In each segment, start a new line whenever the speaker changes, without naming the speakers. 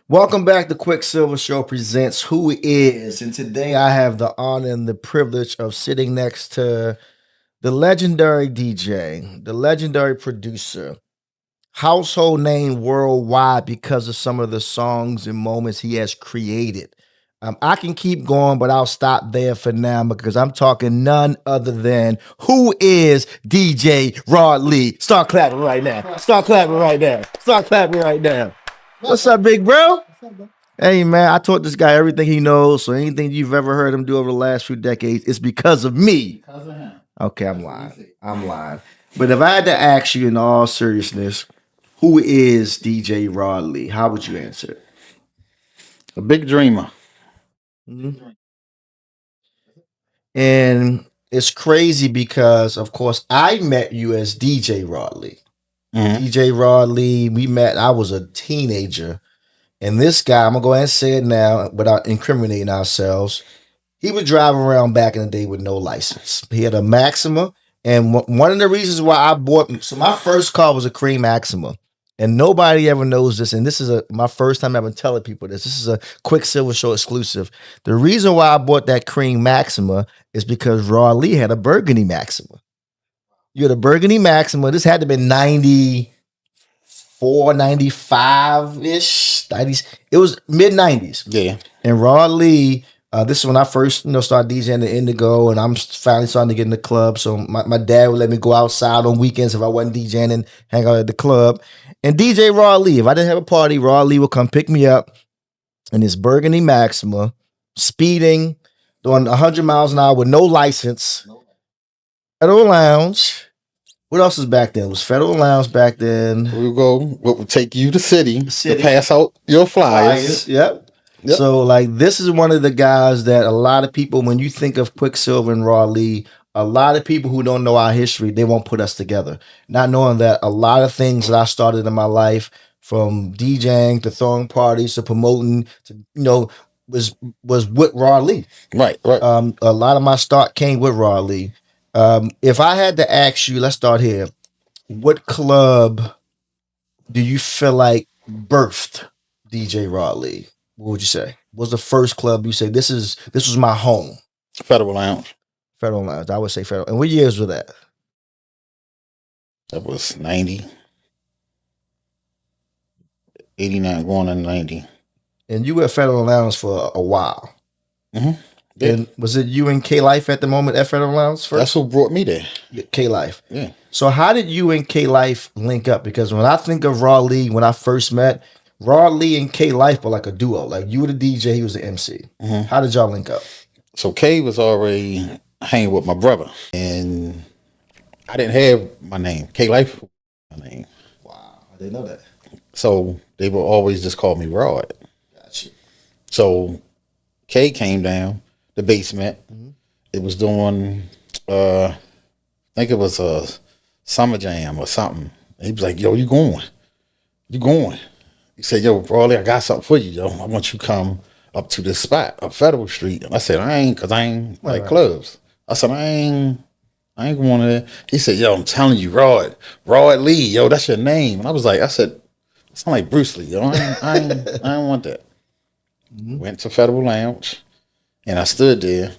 Welcome back to Quicksilva Show presents Who Is, and today I have the honor and the privilege of sitting next to the legendary DJ, the legendary producer, household name worldwide because of some of the songs and moments he has created. I can keep going, but I'll stop there for now because I'm talking none other than who is DJ Rod Lee. Start clapping right now. Start clapping right now. Start clapping right now. What's up, big bro? Hey man, I taught this guy everything he knows. So anything you've ever heard him do over the last few decades, it's because of me.
Because of him.
Okay, I'm lying. I'm lying. But if I had to ask you in all seriousness, who is DJ Rod Lee? How would you answer?
A big dreamer.
Mhm. And it's crazy because, of course, I met you as DJ Rod Lee.
Mhm.
DJ Rod Lee, we met, I was a teenager. And this guy, I'm going to go ahead and say it now without incriminating ourselves. He was driving around back in the day with no license. He had a Maxima. And one of the reasons why I bought, so my first car was a cream Maxima. And nobody ever knows this. And this is my first time ever telling people this. This is a Quicksilver Show exclusive. The reason why I bought that cream Maxima is because Raw Lee had a burgundy Maxima. You had a burgundy Maxima. This had to be 94, 95 ish, 90s. It was mid 90s.
Yeah.
And Raw Lee, this is when I first, started DJing the Indigo, and I'm finally starting to get in the club. So my dad would let me go outside on weekends if I wasn't DJing and hang out at the club. And DJ Raw Lee, if I didn't have a party, Raw Lee would come pick me up in his burgundy Maxima, speeding, doing 100 miles an hour with no license, Federal Lounge. What else was back then? It was Federal Lounge back then.
We'll go. What would take you to city
City.
to pass out your flyers?
Yep.
Yep.
So like this is one of the guys that a lot of people, when you think of Quicksilver and Raw Lee, a lot of people who don't know our history, they won't put us together. Not knowing that a lot of things that I started in my life, from DJing to throwing parties to promoting to was with Raw Lee.
Right. Right.
A lot of my start came with Raw Lee. If I had to ask you, let's start here. What club do you feel like birthed DJ Rod Lee? What would you say? What was the first club you say this was my home?
Federal Lounge.
Federal Lounge. I would say Federal. And what years was that?
That was 90, 89, going on 90.
And you were at Federal Lounge for a while.
Mm-hmm. Yeah.
And was it you and K Life at the moment at Federal Lounge first?
That's what brought me there.
K Life.
Yeah.
So how did you and K Life link up? Because when I think of Raw Lee, when I first met, Raw Lee and K Life were like a duo. Like you were the DJ, he was the MC.
Mm-hmm.
How did y'all link up?
So K was already hanging with my brother, and I didn't have my name. K Life, was my name.
Wow, I didn't know that.
So they would always just call me Rod.
Gotcha.
So K came down the basement. Mm-hmm. It was doing, I think it was a summer jam or something. And he was like, "Yo, you going? You going?" He said, "Yo, Brawley, I got something for you, yo. I want you to come up to this spot up Federal Street." And I said, Cause I ain't like clubs. I said, I ain't going to that. He said, "Yo, I'm telling you, Rod Lee, yo, that's your name." And I said, "It sound like Bruce Lee, yo. I ain't want that." Mm-hmm. Went to Federal Lounge, and I stood there,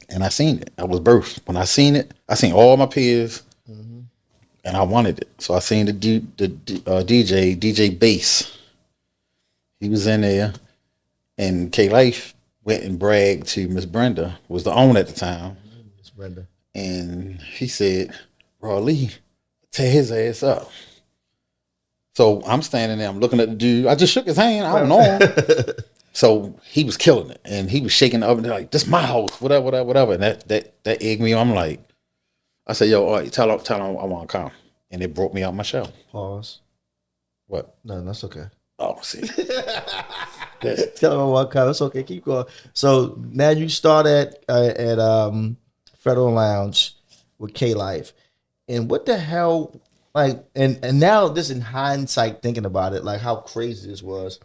and I seen it. I was birthed. When I seen it, I seen all my peers, mm-hmm. and I wanted it. So I seen the DJ Bass. He was in there, and K Life went and bragged to Miss Brenda, who was the owner at the time.
Miss Brenda. And
he said, "Raw Lee, tear his ass up." So I'm standing there, I'm looking at the dude. I just shook his hand. I don't know him. So he was killing it, and he was shaking the oven like, "This my house, whatever." And that egged me on. I'm like, I said, "Yo, all right, tell him I want to come." And it broke me out my shell.
Pause.
What?
No, that's okay.
Oh, see.
Tell him I want to come. That's okay. Keep going. So now you start at Federal Lounge with K Life, and what the hell? Like, and now this in hindsight, thinking about it, like how crazy this was.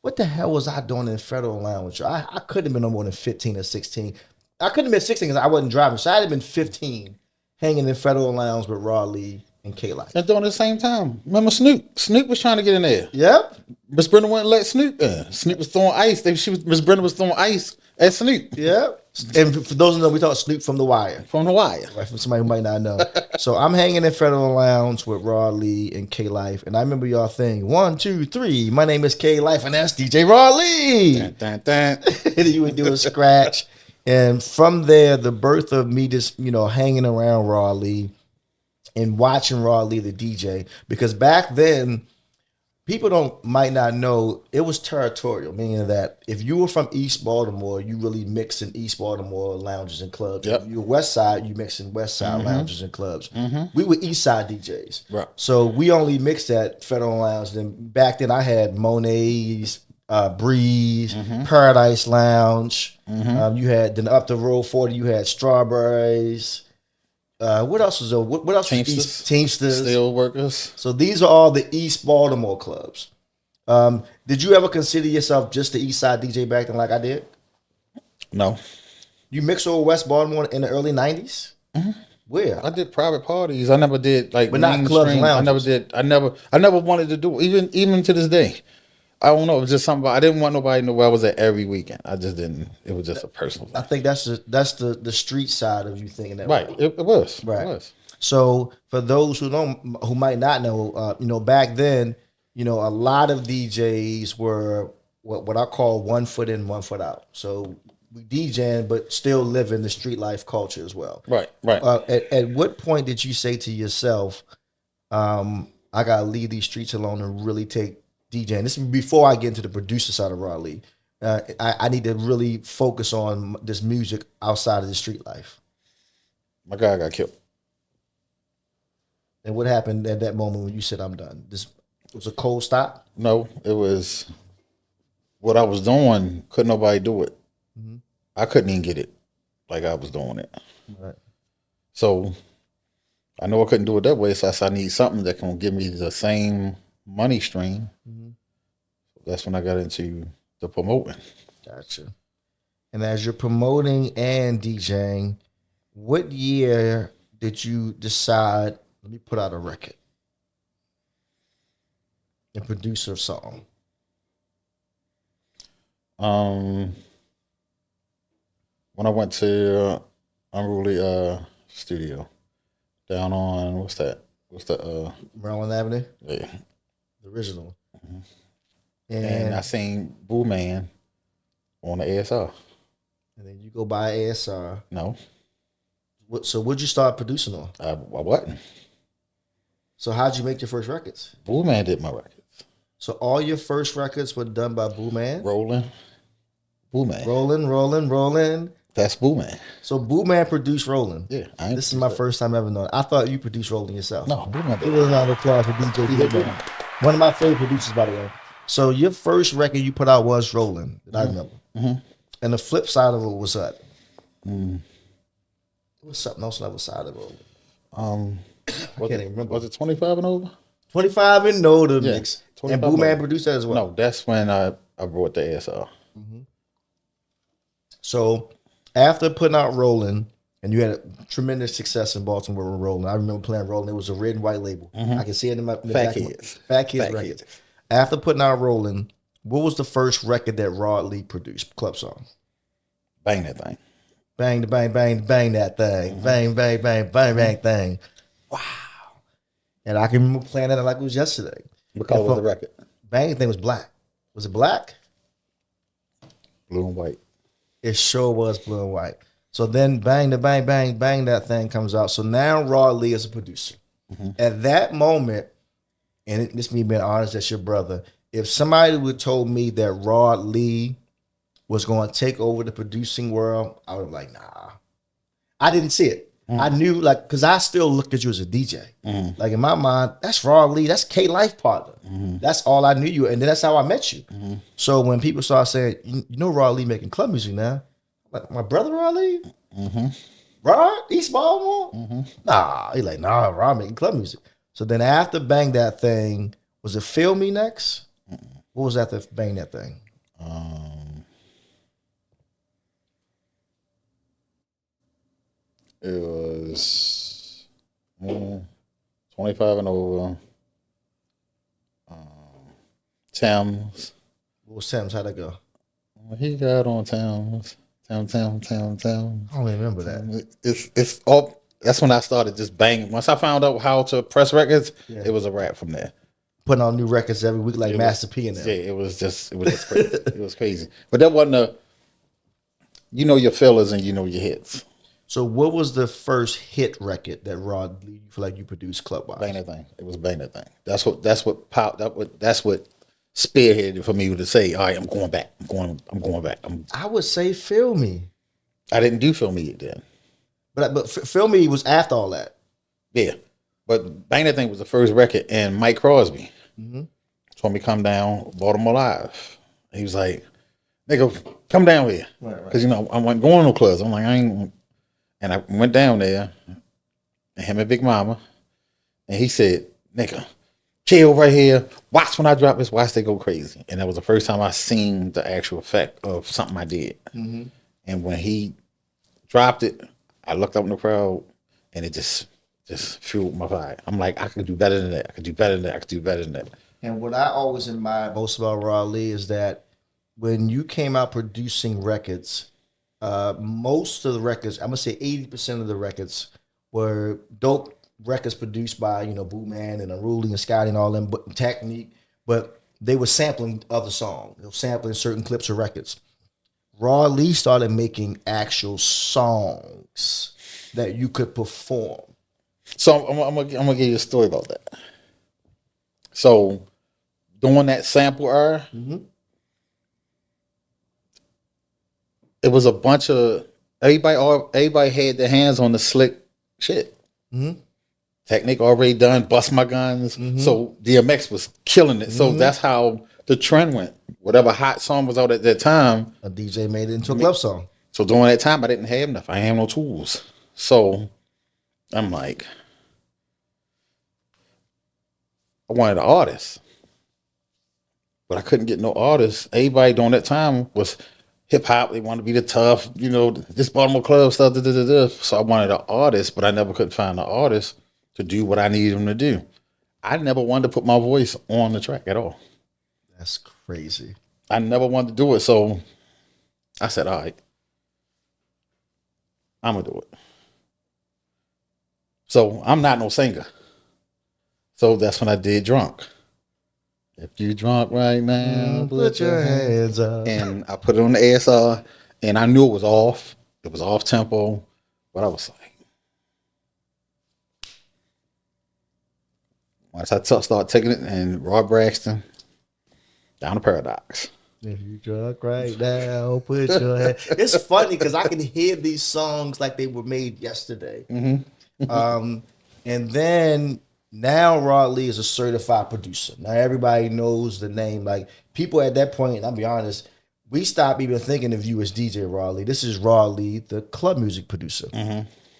What the hell was I doing in Federal Lounge? I couldn't have been no more than 15 or 16. I couldn't have been 16 because I wasn't driving. So I'd have been 15 hanging in Federal Lounge with Raw Lee and K Life.
And during the same time, remember Snoop? Snoop was trying to get in there.
Yep.
Miss Brenda wouldn't let Snoop in. Snoop was throwing ice. Miss Brenda was throwing ice at Snoop.
Yep. And for those who know, we talk Snoop from The Wire.
From The Wire.
Right, for somebody who might not know. So I'm hanging in Federal Lounge with Raw Lee and K Life. And I remember y'all saying, 1, 2, 3. My name is K Life, and that's DJ Raw Lee.
Dun, dun, dun.
And you would do a scratch. And from there, the birth of me just, hanging around Raw Lee and watching Raw Lee, the DJ. Because back then, people might not know, it was territorial, meaning that if you were from East Baltimore, you really mixed in East Baltimore lounges and clubs.
Yep.
If you were West Side, you mixed in West Side lounges and clubs. We were East Side DJs.
Right.
So we only mixed at Federal Lounge. Then back then I had Monet's, Breeze, Paradise Lounge. You had, then up the road 40, you had Strawberries. What else was there? What else?
Teamsters.
Teamsters.
Steel workers.
So these are all the East Baltimore clubs. Did you ever consider yourself just the East Side DJ back then, like I did?
No.
You mixed over West Baltimore in the early '90s. Where?
I did private parties. I never did like
But not clubs and
mainstream.
lounges.
I never wanted to do it. Even to this day. I don't know. It was just something. I didn't want nobody to know where I was at every weekend. I just didn't. It was just a personal
I
thing.
think that's the street side of you thinking that
Right.
way.
It was.
Right.
It was.
So for those who might not know, back then, a lot of DJs were what I call 1 foot in, 1 foot out. So we DJing, but still living the street life culture as well.
Right. Right.
At what point did you say to yourself, I gotta leave these streets alone and really take DJing? This is before I get into the producer side of Raw Lee. I need to really focus on this music outside of the street life.
My guy got killed.
And what happened at that moment when you said, I'm done? This was a cold stop?
No, it was what I was doing. Couldn't nobody do it. I couldn't even get it like I was doing it.
Right.
So I know I couldn't do it that way. So I said, I need something that can give me the same money stream. That's when I got into the promoting.
Gotcha. And as you're promoting and DJing, what year did you decide, let me put out a record and produce a song?
When I went to Unruly Studio down on what's that?
Maryland Avenue,
Yeah.
the original.
And I seen Boo Man on the ASR.
And then you go buy ASR.
No,
So what'd you start producing on?
I wasn't.
So how'd you make your first records?
Boo Man did my records.
So all your first records were done by Boo Man?
Rolling. Boo Man.
Rolling.
That's Boo Man.
So Boo Man produced Rolling.
Yeah.
This is my first time ever knowing. I thought you produced Rolling yourself.
No, Boo Man
It
did.
was not a applause for DJ Boo Man. One of my favorite producers, by the way. So your first record you put out was Rolling, that I remember. And the flip side of it was what? What's something else on the other side of Rolling? I can't even remember.
Was it 25 and over?
25 and no, the
Yeah,
mix.
25
And Boo Man
and
produced that as well.
No, that's when I brought the ASR.
So after putting out Rolling, and you had a tremendous success in Baltimore with Rolling. I remember playing Rolling. It was a red and white label. I can see it in the
Fat
back of my-
Kids.
Fat Kids
Fat
records.
Kids.
After putting out Rolling, what was the first record that Raw Lee produced? Club song.
Bang that thing.
Bang, bang, bang, bang that thing. Bang, bang, bang, bang, bang thing. Wow. And I can remember playing that like it was yesterday.
What color was the record?
Bang thing was black. Was it black?
Blue and white.
It sure was blue and white. So then bang, the bang, bang, bang, that thing comes out. So now Raw Lee is a producer. At that moment, and this me being honest, that's your brother. If somebody would told me that Raw Lee was going to take over the producing world, I would have like, nah. I didn't see it. I knew, like, because I still looked at you as a DJ. Like, in my mind, that's Raw Lee. That's K Life partner. That's all I knew you. And then that's how I met you. So when people start saying, you know Raw Lee making club music now, like, my brother Raw Lee? Raw? East Baltimore? Nah. He like, nah, Raw making club music. So then after Bang That Thing, was it Feel Me next? What was after Bang That Thing?
It was 25 and over. Thames.
What was Sam's? How'd that go?
He got on Thames. Thames.
I don't remember that.
It's all. That's when I started just banging. Once I found out how to press records,
Yeah.
it was a rap from there.
Putting on new records every week like
It
Master P and them.
Yeah, it was just crazy. It was crazy. But that wasn't a. You know your fillers and you know your hits.
So what was the first hit record that Rod Lee, you feel like you produced club-wise?
Bang That Thing. It was Bang That Thing. That's what popped up. That's what spearheaded for me to say, all right, I'm going back. I'm going back.
I would say Feel Me.
I didn't do Feel Me yet then.
But Feel Me was after all that.
Yeah. But Bang That Thing was the first record, and Mike Crosby told me come down Baltimore Live. He was like, nigga, come down here.
Right.
Because, you know, I wasn't going to no clubs. I'm like, I ain't. And I went down there, and him and Big Mama, and he said, nigga, chill right here. Watch when I drop this, watch they go crazy. And that was the first time I seen the actual effect of something I did. Mm-hmm. And when he dropped it, I looked up in the crowd, and it just fueled my fire. I'm like, I could do better than that. I could do better than that. I could do better than that.
And what I always admire most about Rod Lee is that when you came out producing records, most of the records, I'm gonna say 80% of the records were dope records produced by, you know, Boo Man and Unruly and Scotty and all them, but Technique, but they were sampling other songs. They were sampling certain clips of records. Rod Lee started making actual songs that you could perform.
So I'm gonna give you a story about that. So during that sample era, it was a bunch of everybody had their hands on the slick shit. Mm-hmm. Technique already done, Bust My Guns. So DMX was killing it. So that's how the trend went. Whatever hot song was out at that time,
a DJ made it into a club song.
So during that time, I didn't have enough. I didn't have no tools. So I'm like, I wanted an artist, but I couldn't get no artist. Everybody during that time was hip hop. They wanted to be the tough, you know, this Baltimore club stuff. So I wanted an artist, but I never could find an artist to do what I needed them to do. I never wanted to put my voice on the track at all.
That's crazy.
I never wanted to do it. So I said, all right, I'm going to do it. So I'm not no singer. So that's when I did Drunk. If you drunk right now,
put your hands up.
And I put it on the ASR, and I knew it was off. It was off tempo, but I was like, once I start taking it, and Rob Braxton, Down to Paradox.
If you drunk right now, put your hand. It's funny because I can hear these songs like they were made yesterday. And then now Rod Lee is a certified producer. Now everybody knows the name. Like people at that point, I'll be honest, we stopped even thinking of you as DJ Rod Lee. This is Rod Lee, the club music producer.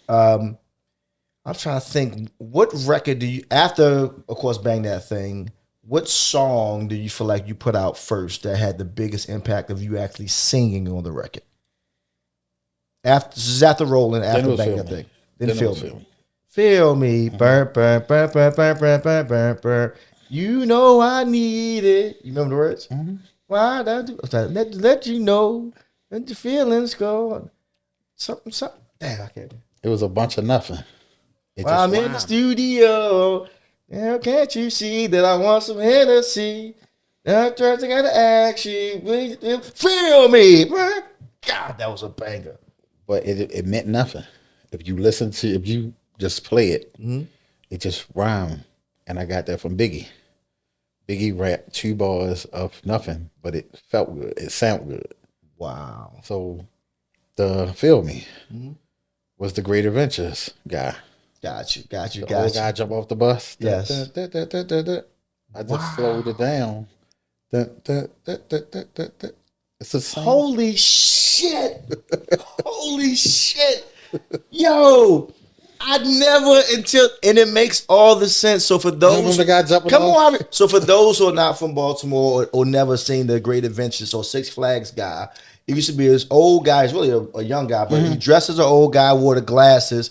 I'm trying to think, what record do you, after, of course, Bang That Thing, what song do you feel like you put out first that had the biggest impact of you actually singing on the record? After Rolling, after Bang That Thing. Then Feel Me. Feel Me. Burn, burn, burn, burn, burn, burn, burn, burn, burn. You know I need it. You remember the words? Why let you know, let your feelings go. Something. Damn, I can't.
It was a bunch of nothing.
While I'm in the studio, now can't you see that I want some Hennessy? Now I gotta ask you, feel me? God, that was a banger.
But it meant nothing. If you just play it, it just rhymed. And I got that from Biggie. Biggie rapped 2 bars of nothing, but it felt good. It sounded good.
Wow.
So the Feel Me was the Great Adventures guy.
Got you.
The old guy jump off the bus.
Yes.
I just slowed it down. It's the same.
Holy shit. Holy shit. Yo, I never and it makes all the sense. So for those,
the guy jumping
come
off?
on. So for those who are not from Baltimore or never seen the Great Adventures or Six Flags guy, it used to be this old guy. He's really a young guy, but he dressed as an old guy, wore the glasses.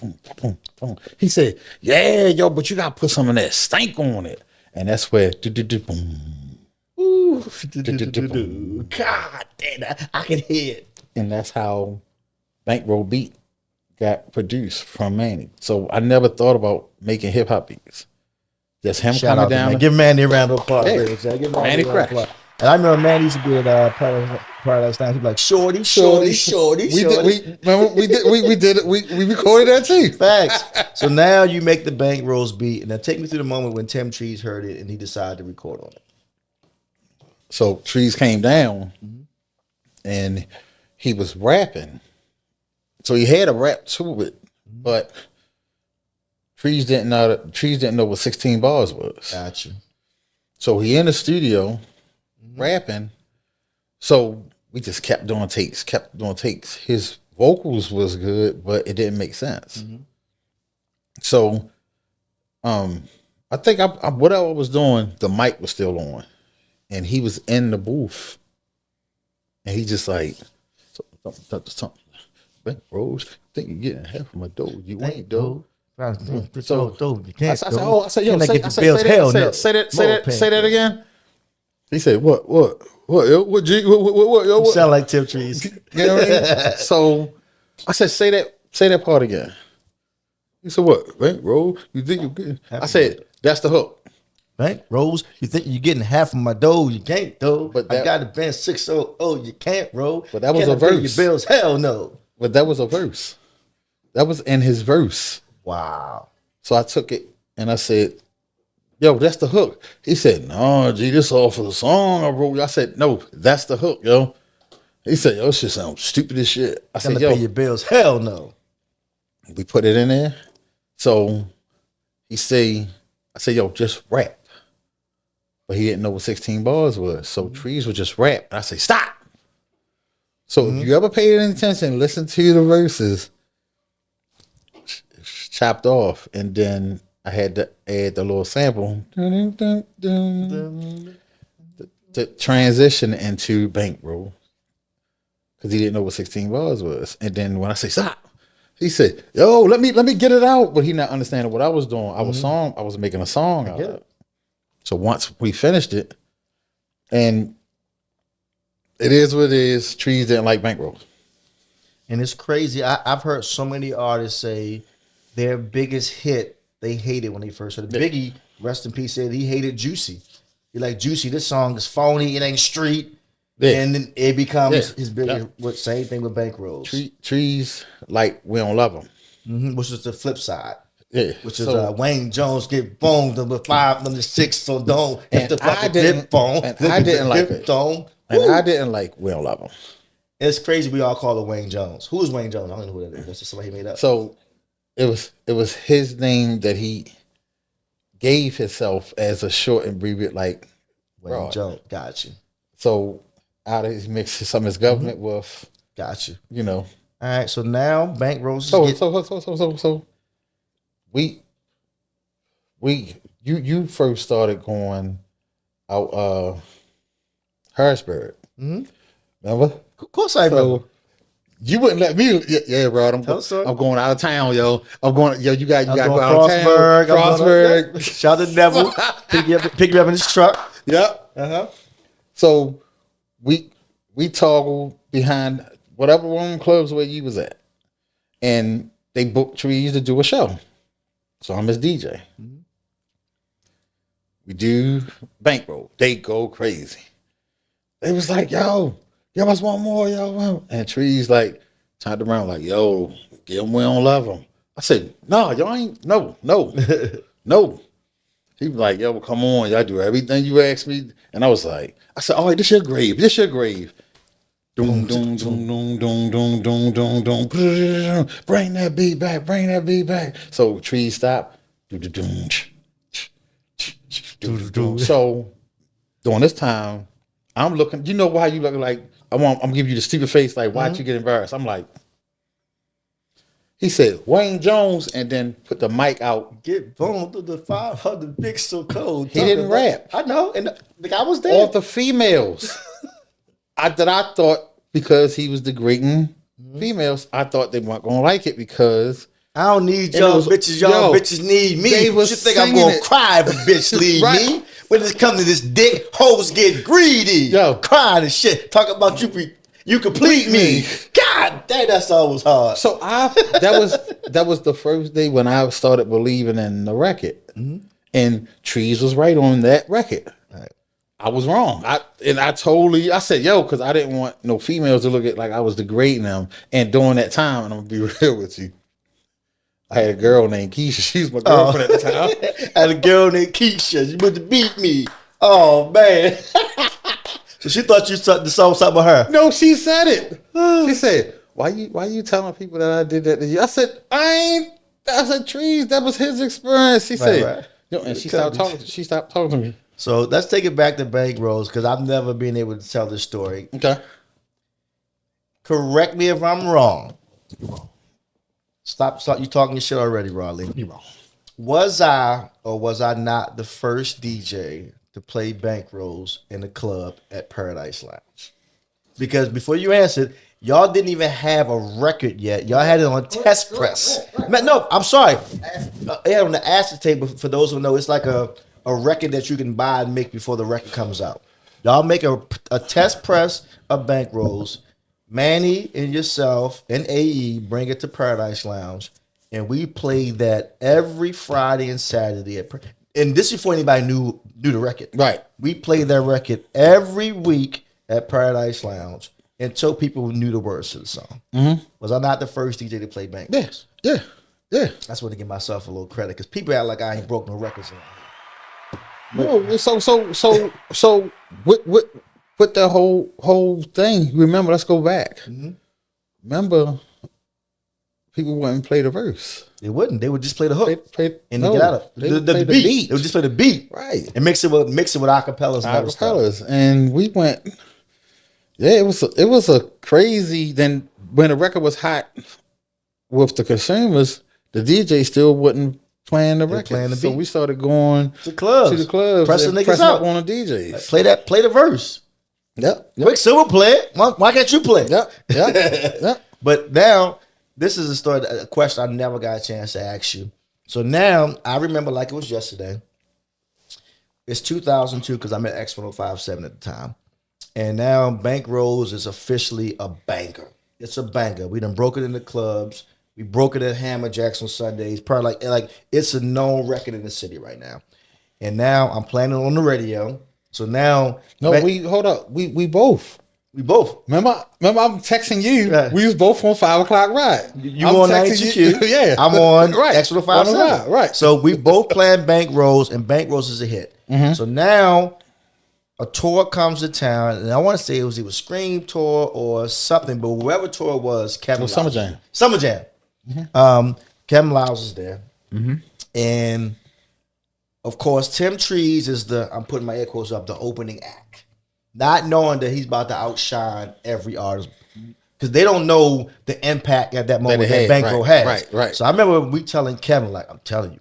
boom, boom, boom. He said, yeah, yo, but you gotta put some of that stank on it. And that's where boom.
Ooh, God damn, I can hear it.
And that's how Bankroll Beat got produced from Manny. So I never thought about making hip hop beats. Just him
Shout
coming
out to
down.
man. Give Manny a round of applause.
Yeah.
Ladies. Give
Manny
a round of
Crash.
applause. And I remember Manny used to be at Paradise Time. He'd be like, shorty.
We did it. We recorded that too.
Facts. So now you make the Bankrolls beat. And now take me through the moment when Tim Trees heard it and he decided to record on it.
So Trees came down and he was rapping. So he had a rap to it, but Trees didn't know what 16 bars was.
Gotcha.
So he in the studio rapping. So we just kept doing takes. His vocals was good, but it didn't make sense. So I think whatever I was doing, the mic was still on. And he was in the booth. And he just like, something. Rose, think you're getting half of my dough. You ain't dough.
So you can't.
I said, yo,
say
that again. He said, what, G, what, yo,
You
what?
sound like Tim Trees.
You know what I mean? So I said, say that part again. He said, what, Bankroll? You think you're getting? I said, that's the hook.
Bankrolls, you think you're getting half of my dough? You can't, though.
But
I got a band 600. You can't, bro.
But that was
Can
a
I pay
verse.
Your bills? Hell no.
But that was a verse. That was in his verse.
Wow.
So I took it and I said, yo, that's the hook. He said, no, G, this all for the song I wrote. I said, no, that's the hook, yo. He said, yo, this shit sounds stupid as shit. I
Can
said,
I
yo,
pay your bills? Hell no.
we put it in there. So I said, yo, just rap. But he didn't know what 16 bars was. So Trees would just rap. And I say, stop. So if you ever paid any attention, listen to the verses, chopped off. And then I had to add the little sample to transition into Bankroll. Because he didn't know what 16 bars was. And then when I say stop, he said, yo, let me get it out. But he not understanding what I was doing. I was making a song out of it. So once we finished it, and it is what it is, Trees didn't like Bankroll.
And it's crazy. I've heard so many artists say their biggest hit, they hated when they first heard it. Biggie, rest in peace, said he hated Juicy. He like, Juicy, this song is phony, it ain't street. Yeah. And then it becomes his biggest, same thing with Bankrolls.
Trees, like, we don't love them.
Which is the flip side.
Yeah.
Which is Wayne Jones get boned number 5, number 6, so don't hit the fucking dip phone.
And I didn't like it. And I didn't like We Don't Love Him.
It's crazy we all call it Wayne Jones. Who is Wayne Jones? I don't know who that is. That's just somebody he made up.
So it was his name that he gave himself as a short and abbreviate, like
Wayne Jones. Got you.
So out of his mix some of his government with,
got you.
You know.
All right. So now Bankrolls.
So you first started going out Harrisburg. Remember?
Of course I remember.
You wouldn't let me. Yeah, bro. I'm going out of town, yo. You got to go out of town. Frostburg.
Shout out to the devil. Pick you up in his truck.
Yep. So we toggled behind whatever one of them clubs where you was at, and they booked Trees to do a show. So I'm his DJ. We do Bankroll. They go crazy. They was like, yo, give us one more, yo. And Trees like turned around like, yo, give them, we don't love them. I said, no, y'all ain't, no. He was like, yo, come on, y'all do everything you ask me. And I said, all right, this your grave. Doom, doom, doom, doom, doom, doom, doom, doom, doom. Bring that beat back. So Trees stop. So during this time, I'm looking. You know why you look like I'm giving you the stupid face. Like, why'd you get embarrassed? I'm like, he said Wayne Jones, and then put the mic out.
Get boned to the 500 big so cold.
He didn't rap.
I know, and the guy was there.
All the females. I thought because he was degrading females, I thought they weren't gonna like it because
I don't need
And
y'all
it was-
bitches. Y'all
yo,
bitches need me.
they
You
was
think I'm
singing
gonna
it.
cry if a bitch leave
Right.
me? When it comes to this dick, hoes get greedy.
Yo.
Crying and shit. Talk about you complete me. God damn, that song was hard.
So that was the first day when I started believing in the record. And Trees was right on that record.
Right.
I was wrong. I said, yo, because I didn't want no females to look at like I was degrading them. And during that time, and I'm gonna be real with you, I had a girl named Keisha. She was my girlfriend at the time.
I had a girl named Keisha. She wanted to beat me. Oh man. So she thought you saw something with her.
No, she said it. She said, "Why you telling people that I did that to you?" I said, I said, Trees, that was his experience. She said,
right.
Yo, and she stopped talking. She stopped talking to me.
So let's take it back to bankrolls because I've never been able to tell this story.
Okay.
Correct me if I'm wrong. Stop you talking your shit already, Raleigh.
You wrong.
Was I or was I not the first DJ to play bankrolls in the club at Paradise Lounge? Because before you answered, y'all didn't even have a record yet. Y'all had it on test press. No, I'm sorry. Yeah, on the acetate, but for those who know, it's like a record that you can buy and make before the record comes out. Y'all make a test press of bankrolls. Manny and yourself and AE bring it to Paradise Lounge, and we played that every Friday and Saturday. And this is before anybody knew the record.
Right.
We played that record every week at Paradise Lounge until people knew the words to the song. Mm-hmm. Was I not the first DJ to play bankrolls?
Yeah.
That's what to give myself a little credit because people act like I ain't broke no records in.
No, so with the whole thing. Remember, let's go back. Mm-hmm. Remember, people wouldn't play the verse.
They wouldn't. They would just play the hook and
no,
they get out of the beat. They would just play the beat,
right?
And mix it with acapellas.
And we went. Yeah, it was a crazy. Then when the record was hot with the consumers, the DJ still wasn't playing the record. So we started going
to the clubs,
pressing niggas out on the DJs.
Like, play the verse.
Yep.
Quicksilva play it. Why can't you play?
Yep.
But now this is a question I never got a chance to ask you. So now I remember like it was yesterday. It's 2002 because I'm at X1057 at the time. And now Bankrolls is officially a banger. It's a banger. We done broke it in the clubs. We broke it at Hammer Jacks on Sundays. Probably like it's a known record in the city right now. And now I'm playing it on the radio. So now
hold up. We both.
We both.
Remember I'm texting you.
Right.
We was both on 5 o'clock ride.
You on 92Q.
Yeah.
I'm on
right.
X1057.
Right.
So we both playing Bankrolls, and Bankrolls is a hit. Mm-hmm. So now a tour comes to town, and I want to say it was either Scream Tour or something, but whoever tour it was, Kevin
Summer Jam.
Summer Jam. Mm-hmm. Kevin Lyles is there. Mm-hmm. And of course, Tim Trees is I'm putting my air quotes up, the opening act. Not knowing that he's about to outshine every artist. Because they don't know the impact at that moment that Bankroll has.
Right.
So I remember we telling Kevin, like, I'm telling you,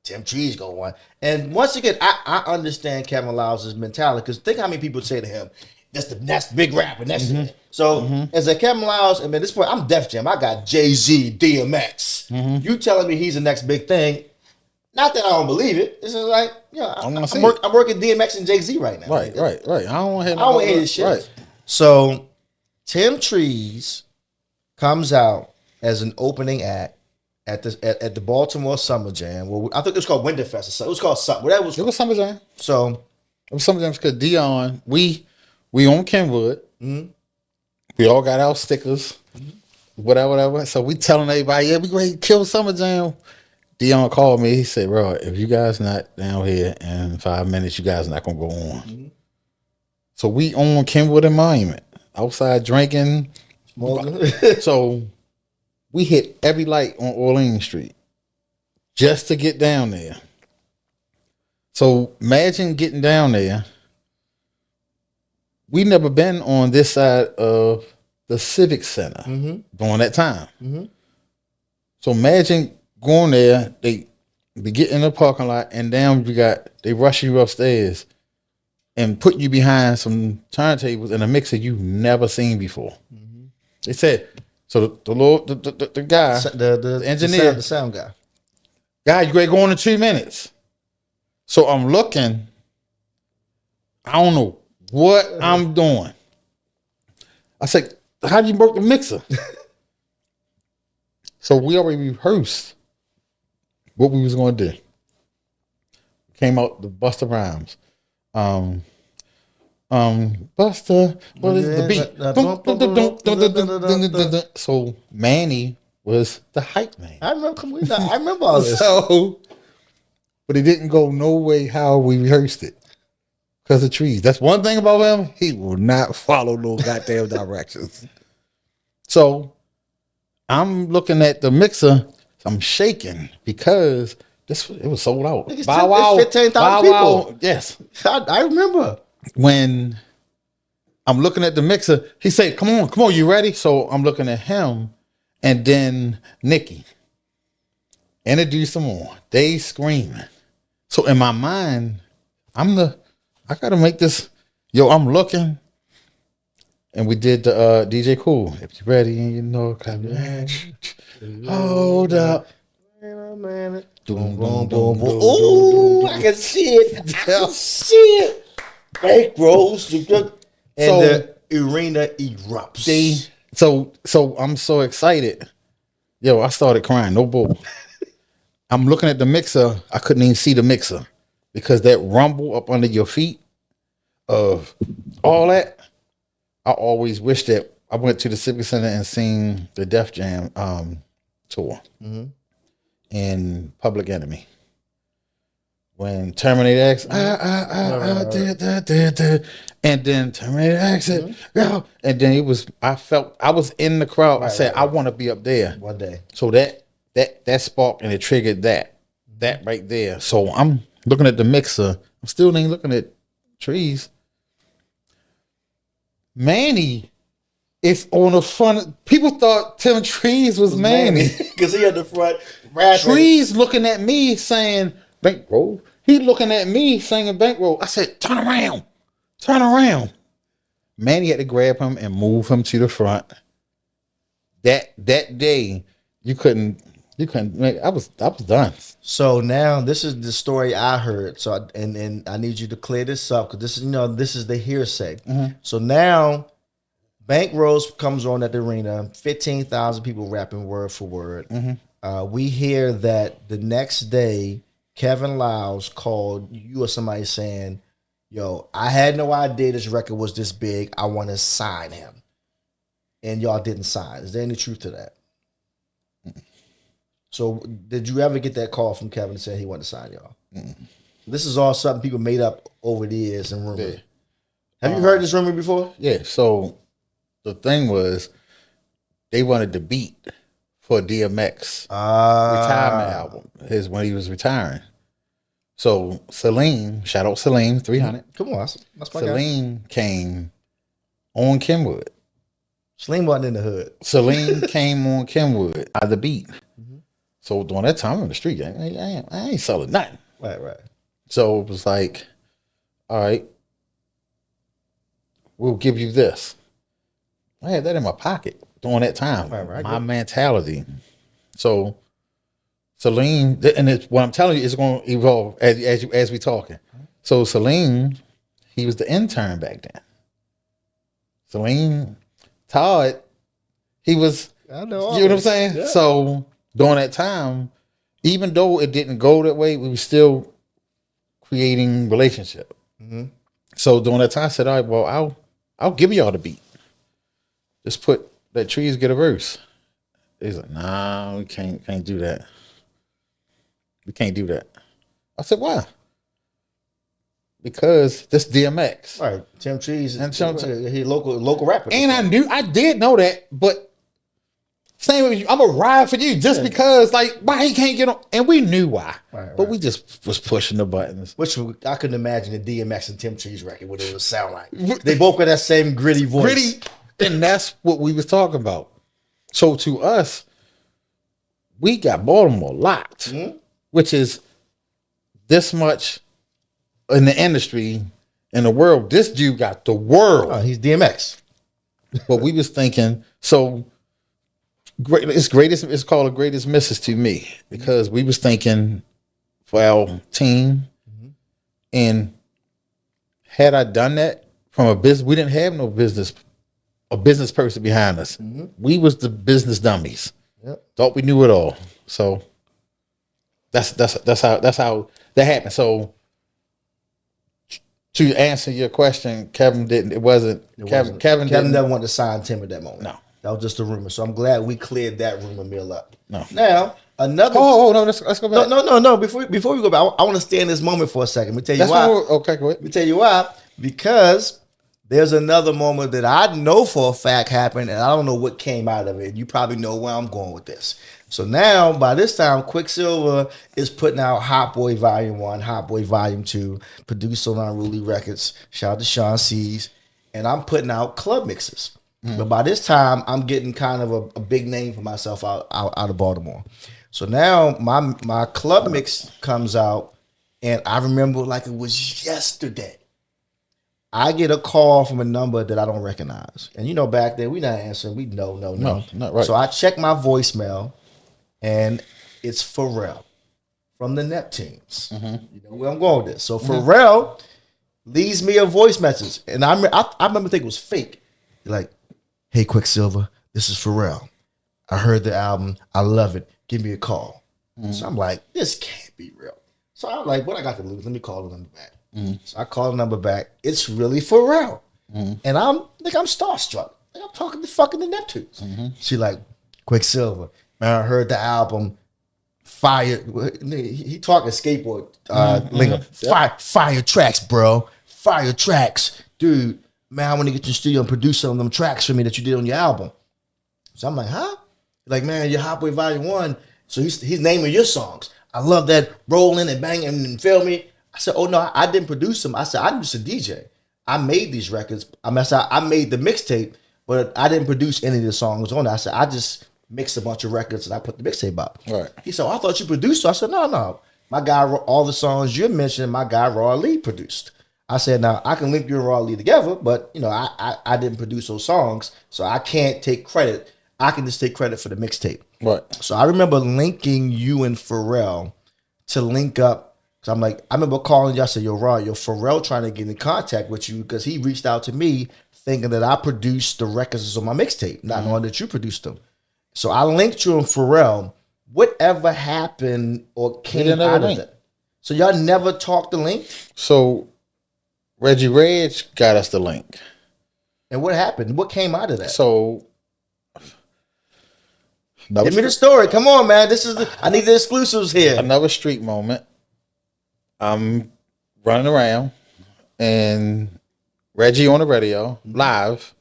Tim Trees go on. And once again, I understand Kevin Lyles' mentality. Because think how many people say to him, that's the big rapper. That's it. So as a Kevin Lyles, and at this point, I'm Def Jam. I got Jay-Z, DMX. Mm-hmm. You telling me he's the next big thing. Not that I don't believe it. It's just like, I'm working DMX and Jay-Z right now.
Right. I don't want to
hear this shit. Right. So Tim Trees comes out as an opening act at the Baltimore Summer Jam. Well, I think it was called Winterfest. So it was called something. Whatever it was
Summer Jam.
So
it was Summer Jam because Dion, we on Kenwood. Mm-hmm. We all got our stickers. Mm-hmm. Whatever. So we telling everybody, we ready to kill Summer Jam. Dion called me. He said, bro, if you guys not down here in 5 minutes, you guys not going to go on. Mm-hmm. So we on Kenwood and Monument. Outside drinking. So we hit every light on Orleans Street just to get down there. So imagine getting down there. We never been on this side of the Civic Center during that time. Mm-hmm. So imagine going there, they get in the parking lot, and down they rushing you upstairs and putting you behind some turntables and a mixer you've never seen before. Mm-hmm. They said, So the guy,
The
engineer,
the sound guy.
guy, you ready to go in 2 minutes? So I'm looking. I don't know what I'm doing. I said, how do you work the mixer? So we already rehearsed what we was going to do. Came out the Busta Rhymes. Busta, what is the beat? So Manny was the hype man.
I remember all this.
So, but it didn't go no way how we rehearsed it. Because of trees. That's one thing about him. He will not follow no goddamn directions. So I'm looking at the mixer. I'm shaking because it was sold out.
Bow Wow, 15,000 people.
Yes.
I remember.
When I'm looking at the mixer, he said, come on, you ready? So I'm looking at him and then Nikki. Introduce them on. They screaming. So in my mind, I gotta make this. Yo, I'm looking. And we did the DJ Cool. If you're ready and you know, clap your hands. Hold up.
Boom, boom, boom, boom. Oh, I can see it. I can see it. Bank rolls. And the arena erupts.
So I'm so excited. Yo, I started crying. No bull. I'm looking at the mixer. I couldn't even see the mixer because that rumble up under your feet of all that. I always wish that I went to the Civic Center and seen the Def Jam tour in Public Enemy. When Terminator X, and then Terminator X, and then it was. I was in the crowd. I said, I want to be up there
one day.
So that sparked and it triggered that right there. So I'm looking at the mixer. I'm still ain't looking at trees. Manny is on the front. People thought Tim Trees was Manny
because he had the front. Rapping.
Trees looking at me saying bankroll. He looking at me singing bankroll. I said, turn around. Manny had to grab him and move him to the front. That day, you couldn't make. I was done.
So now this is the story I heard. So and I need you to clear this up because this is the hearsay. So now, Bankrolls comes on at the arena. 15,000 people rapping word for word. We hear that the next day, Kevin Lyles called you or somebody saying, "Yo, I had no idea this record was this big. I want to sign him," and y'all didn't sign. Is there any truth to that? So did you ever get that call from Kevin saying he wanted to sign y'all? This is all something people made up over the years and rumor. Yeah. Have you heard this rumor before?
Yeah. So the thing was, they wanted the beat for DMX retirement album. When he was retiring. So Salim, shout out Salim 300.
Come on, that's my
Salim came on Kenwood.
Salim wasn't in the hood.
Salim came on Kenwood by the beat. So during that time on the street, I ain't selling nothing.
Right.
So it was like, all right, we'll give you this. I had that in my pocket during that time.
Right.
My mentality. So Salim, and it's what I'm telling you, it's going to evolve as we talking. So Salim, he was the intern back then. Salim, Todd, he was.
I know.
You know what I'm saying? Yeah. So during that time, even though it didn't go that way, we were still creating relationship. So during that time, I said, all right, well, I'll give y'all the beat. Just put that Trees get a verse. He's like, nah, we can't do that. We can't do that. I said, why? Because this DMX.
All right, Tim Trees, and he local rapper.
And I did know that, but same with you, I'm gonna ride for you just because, like, why he can't get on? And we knew why, but we just was pushing the buttons.
Which I couldn't imagine the DMX and Tim Trees record what it would sound like. They both got that same gritty voice.
And that's what we was talking about. So to us, we got Baltimore locked, which is this much in the industry, in the world. This dude got the world.
Oh, he's DMX.
But we was thinking, so great. It's greatest. It's called the greatest misses to me because we was thinking for our team, and had I done that from a business, we didn't have no business, a business person behind us. We was the business dummies.
Yep.
Thought we knew it all. So that's how that happened. So to answer your question, Kevin didn't. It wasn't. Kevin didn't.
never wanted to sign Tim at that moment.
No.
That was just a rumor. So I'm glad we cleared that rumor mill up.
No.
Now another.
Oh no. Let's go back.
No. Before we go back, I want to stay in this moment for a second. Let me tell you
That's
why.
okay, go ahead.
Let me tell you why. Because there's another moment that I know for a fact happened, and I don't know what came out of it. You probably know where I'm going with this. So now, by this time, Quicksilva is putting out Hot Boy Volume 1, Hot Boy Volume 2, produced on Unruly Records. Shout out to Sean C's. And I'm putting out club mixes. But by this time, I'm getting kind of a big name for myself out of Baltimore. So now my club mix comes out, and I remember like it was yesterday. I get a call from a number that I don't recognize. And you know, back then, we not answering. We no.
Not right.
So I check my voicemail, and it's Pharrell from the Neptunes. You know where I'm going with this. So Pharrell leaves me a voice message. And I remember thinking it was fake. Like, hey, Quicksilva, this is Pharrell. I heard the album. I love it. Give me a call. So I'm like, this can't be real. So I'm like, what I got to lose? Let me call the number back. So I call the number back. It's really Pharrell. And I'm starstruck. Like I'm talking to fucking the Neptunes. She like, Quicksilva, man, I heard the album. Fire. He talking skateboard lingo. Fire tracks, bro. Fire tracks. Dude, man, I want to get to the studio and produce some of them tracks for me that you did on your album. So I'm like, huh? Like, man, your Hot Boy Volume 1. So he's naming your songs. I love that rolling and banging and feel me. I said, oh no, I didn't produce them. I said, I'm just a DJ. I made these records. I made the mixtape, but I didn't produce any of the songs on it. I said, I just mixed a bunch of records and I put the mixtape out.
Right.
He said, oh, I thought you produced. So I said, no. My guy, all the songs you mentioned, my guy Raw Lee produced. I said, now I can link you and Raw Lee together, but you know, I didn't produce those songs, so I can't take credit. I can just take credit for the mixtape.
Right.
So I remember linking you and Pharrell to link up. So I'm like, I remember calling you. I said, yo, Pharrell trying to get in contact with you because he reached out to me thinking that I produced the records on my mixtape, not knowing that you produced them. So I linked you and Pharrell. Whatever happened or came out of it? So y'all never talked the link?
So Reggie Reg got us the link.
And what happened? What came out of that?
So
give me the story. Come on, man. I need the exclusives here.
Another street moment. I'm running around and Reggie on the radio live.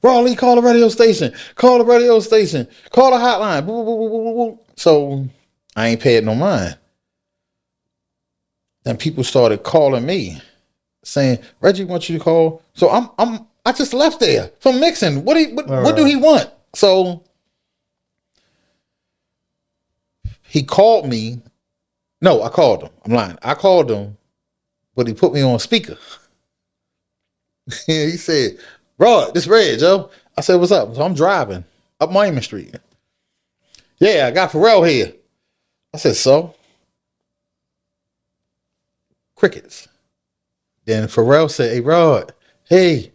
Raleigh, call the radio station. Call the radio station. Call the hotline. Boo, boo, boo, boo, boo. So I ain't paid no mind. Then people started calling me, saying, "Reggie wants you to call." So I just left there from mixing. What do he want? So he called me. No, I called him. I'm lying. I called him, but he put me on speaker. He said, "Rod, this Reg, yo." I said, "What's up?" So I'm driving up Miami Street. Yeah, I got Pharrell here. I said, "So?" Crickets. Then Pharrell said, "Hey, Rod, hey,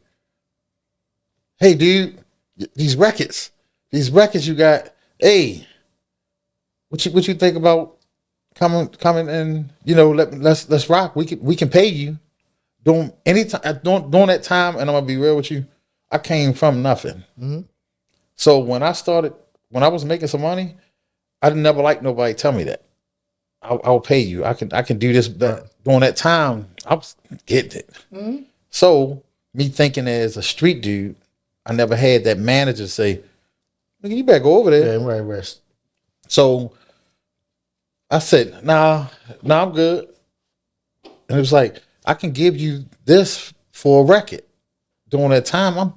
dude, these records you got. Hey, what you think about coming and let's rock. We can pay you." During that time, and I'm gonna be real with you, I came from nothing.
Mm-hmm.
So when I was making some money, I never liked nobody tell me that. I'll pay you. I can do this. During that time, I was getting it. Mm-hmm. So me thinking as a street dude, I never had that manager say, "Nigga, you better go over there."
Yeah, right.
So I said, nah, I'm good. And it was like, I can give you this for a record. During that time,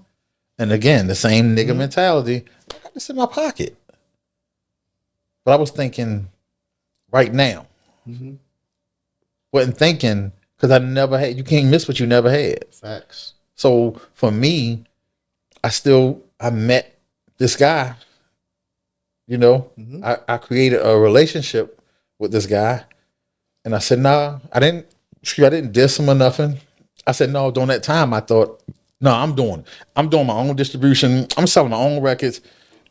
and again, the same nigga mentality. I got this in my pocket. But I was thinking right now. Mm-hmm. Wasn't thinking, because I never had, you can't miss what you never had.
Facts.
So for me, I met this guy You know,
Mm-hmm.
I created a relationship with this guy, and I said, nah, I didn't diss him or nothing. I said, no, during that time, I thought, no, I'm doing my own distribution. I'm selling my own records.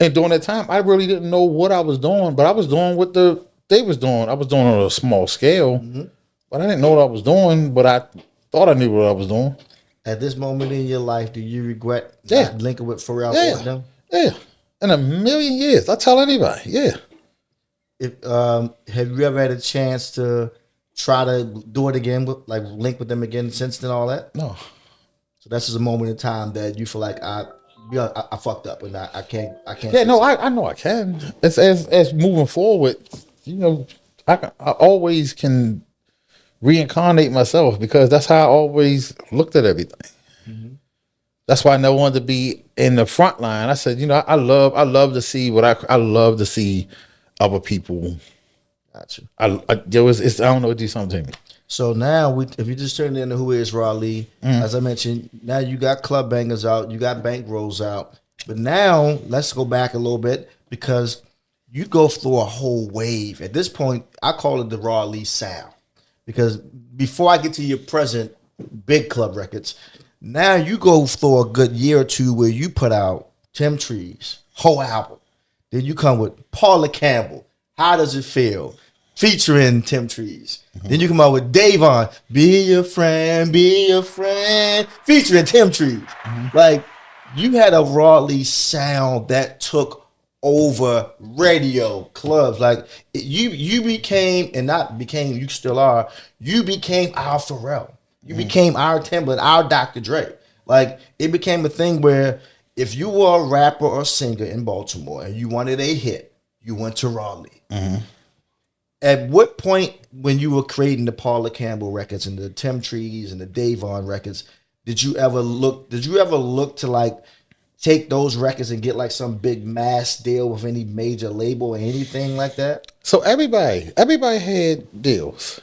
And during that time, I really didn't know what I was doing, but I was doing what they was doing. I was doing it on a small scale,
Mm-hmm.
but I didn't know what I was doing, but I thought I knew what I was doing.
At this moment in your life, do you regret
Yeah,
not linking with Pharrell or
yeah,
them?
yeah. In a million years, I tell anybody, yeah.
If have you ever had a chance to try to do it again, with like link with them again since then, all that?
No.
So that's just a moment in time that you feel like I fucked up and I can't
Yeah,
fix
no,
it.
I know I can. As moving forward, you know, I always can reincarnate myself because that's how I always looked at everything.
Mm-hmm.
That's why I never wanted to be in the front line. I said, you know, I love to see I love to see other people.
Gotcha.
I don't know, do something to me.
So now, if you just turn into Who Is Raleigh, as I mentioned, now you got club bangers out, you got bankrolls out, but now let's go back a little bit because you go through a whole wave. At this point, I call it the Raleigh sound because before I get to your present big club records, now you go through a good year or two where you put out Tim Trees whole album. Then you come with Paula Campbell. How does it feel? Featuring Tim Trees. Then you come out with Davon, be a friend, featuring Tim Trees. Like you had a Raleigh sound that took over radio clubs. Like you became, and not became, you still are. You became our Pharrell. You became our Timbaland, our Dr. Dre. Like it became a thing where if you were a rapper or singer in Baltimore and you wanted a hit, you went to Raleigh. At what point, when you were creating the Paula Campbell records and the Tim Trees and the Davon records, did you ever look? Did you ever look to like take those records and get like some big mass deal with any major label or anything like that?
So everybody had deals.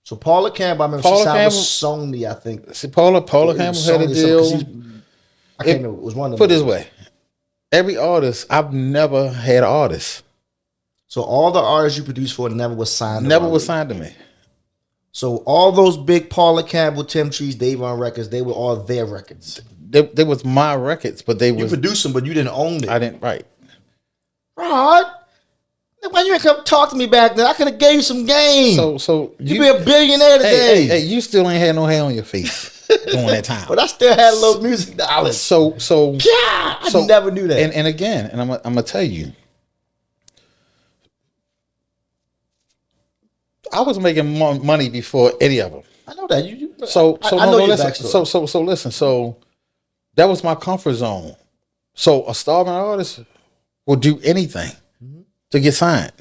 So Paula Campbell, I remember she
Paula
signed with
Campbell,
Sony, I think.
see, Paula
Or it
Campbell
was
had a
Sony or something, 'cause
deal.
I can't remember. It was one of them.
Put it this way, every artist, I've never had an artist.
So all the artists you produced for never was signed. To
Never was
Raleigh.
signed to me.
So all those big Paula Campbell, Tim Trees, Davon records, they were all their records.
They was my records, but they
You
was
produced them, but you didn't own it.
I didn't write.
Rod, why you ain't come talk to me back then? I could have gave you some game.
So
you be a billionaire today.
Hey, you still ain't had no hair on your face during that time.
But I still had a little music knowledge.
So
God, I never knew that.
And again, and I'm gonna tell you, I was making more money before any of them.
I know that.
I
know your
listen.
backstory.
So listen. So that was my comfort zone. So a starving artist will do anything to get signed.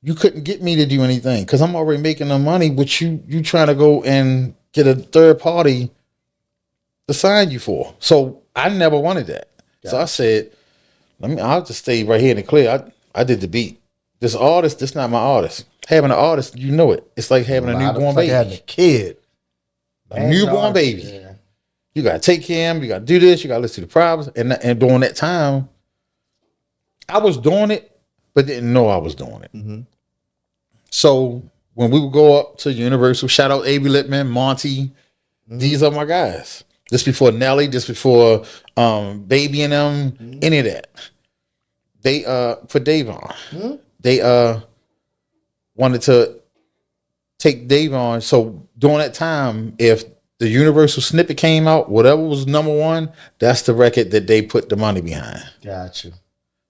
You couldn't get me to do anything because I'm already making the money. Which you trying to go and get a third party to sign you for. So I never wanted that. So I said, I'll just stay right here in the clear. I did the beat. This artist, this not my artist. Having an artist, you know it. It's like having a newborn baby.
Like having a kid.
A newborn baby.
Yeah.
You gotta take care of him. You gotta do this. You gotta listen to the problems. And during that time, I was doing it, but didn't know I was doing it.
Mm-hmm.
So when we would go up to Universal, shout out Avery Littman, Monty. These are my guys. Just before Nelly, just before Baby and them, any of that. They for Davon. They wanted to take Davon. So during that time, if the Universal snippet came out, whatever was number one, that's the record that they put the money behind.
Gotcha.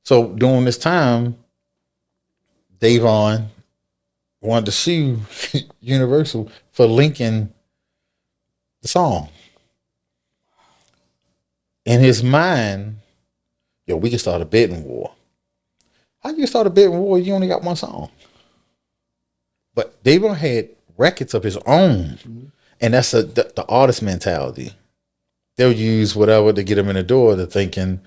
So during this time, Davon wanted to sue Universal for linking the song. In his mind, yo, we can start a bidding war. How you start a bidding war? You only got one song. But Davon had records of his own, and that's the artist mentality. They'll use whatever to get him in the door. They're thinking,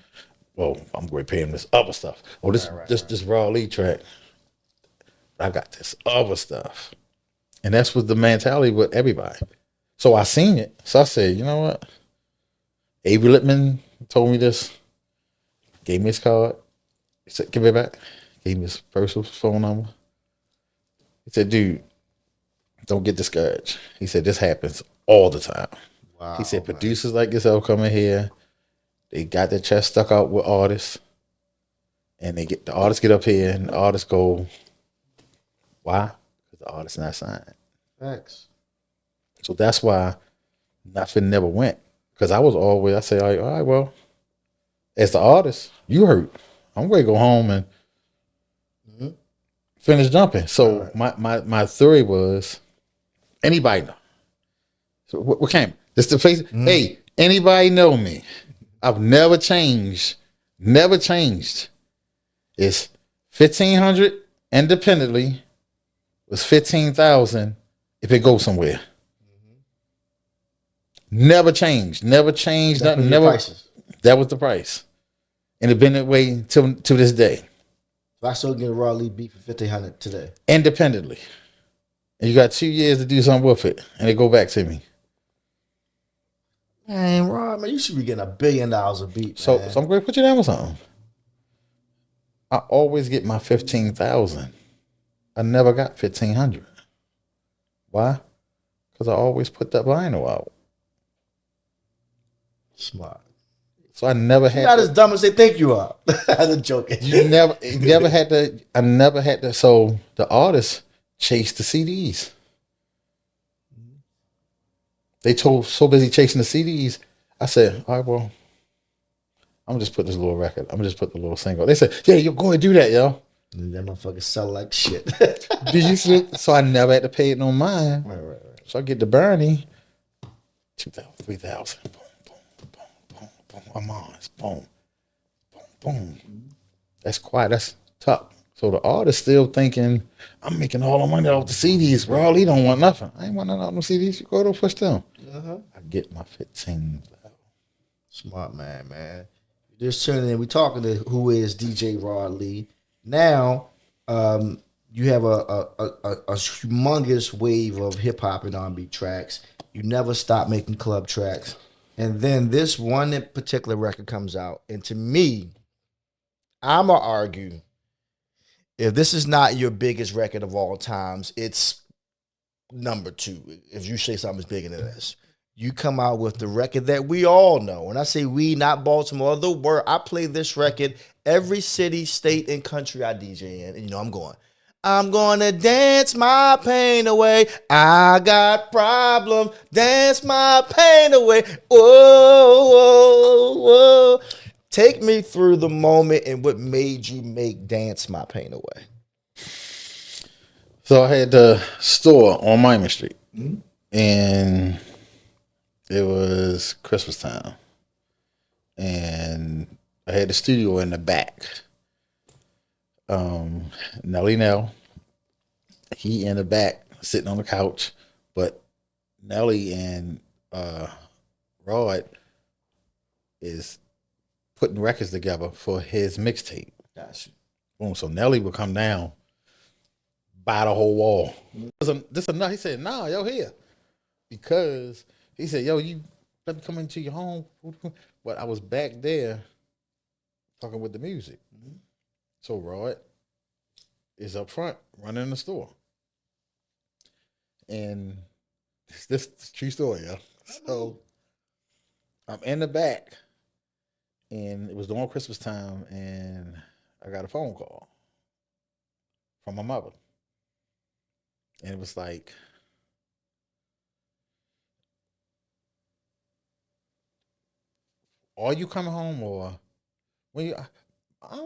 well, I'm going to pay him this other stuff. Oh, this Raw Lee track. I got this other stuff. And that's what the mentality with everybody. So I seen it. So I said, you know what? Avery Littman told me this, gave me his card. He said, give it back. Gave me his personal phone number. He said, dude, don't get discouraged. He said, this happens all the time. He said,
Wow, man.
producers like yourself come in here, they got their chest stuck out with artists, and the artists get up here, and the artists go, why? Because the artist's not signed.
Facts.
So that's why nothing never went. Because I say, all right, well, as the artist, you hurt. I'm going to go home and finish jumping. So my theory was, anybody know? So what came? This the face. Hey, anybody know me? I've never changed. Never changed. It's 1,500 independently. Was 15,000 if it goes somewhere. Never changed. Never changed. Nothing. Never.
Prices.
That was the price, and it's been that way to this day.
So I still get a raw lead beat for 1,500 today.
Independently, and you got 2 years to do something with it, and it go back to me.
Man, Rod, man, you should be getting $1 billion a beat.
So
Man.
I'm going to put you down with something. I always get my 15,000. I never got 1,500. Why? Because I always put that vinyl out.
Smart.
So I never had.
You're not as dumb as they think you are. I'm joking.
You never had to. I never had to. So the artists chased the CDs. They so busy chasing the CDs. I said, all right, well, I'm gonna just put this little record. I'm gonna just put the little single. They said, yeah, you go and do that, yo.
And that motherfucker sell like shit.
Did you see? So I never had to pay it no mind.
Right.
So I get to Bernie, 2,000, 3,000. I'm on. Boom. Boom. That's quiet. That's tough. So the artist still thinking, I'm making all the money off the CDs, bro. He don't want nothing. I ain't want nothing off the CDs. You go to push them. I get my 15.
Smart man. Just tuning in. We talking to who is DJ Rod Lee. Now, you have a humongous wave of hip hop and R&B tracks. You never stop making club tracks. And then this one particular record comes out. And to me, I'm going to argue, if this is not your biggest record of all times, it's number 2. If you say something's bigger than this. You come out with the record that we all know. And I say we, not Baltimore, the world. I play this record every city, state, and country I DJ in. And I'm going to dance my pain away. I got problems. Dance my pain away. Whoa, whoa, whoa. Take me through the moment and what made you make Dance My Pain Away.
So I had the store on Miami Street. And it was Christmas time. And I had the studio in the back. Nelly Nell, he in the back sitting on the couch, but Nelly and Rod is putting records together for his mixtape.
Gotcha.
Boom. So Nelly would come down, buy the whole wall. This enough. He said, "Nah, yo, here," because he said, "Yo, you let me come into your home." But I was back there talking with the music. So Rod is up front running the store. And this is a true story, yo. So I'm in the back, and it was during Christmas time, and I got a phone call from my mother. And it was like, are you coming home, or when you? I'm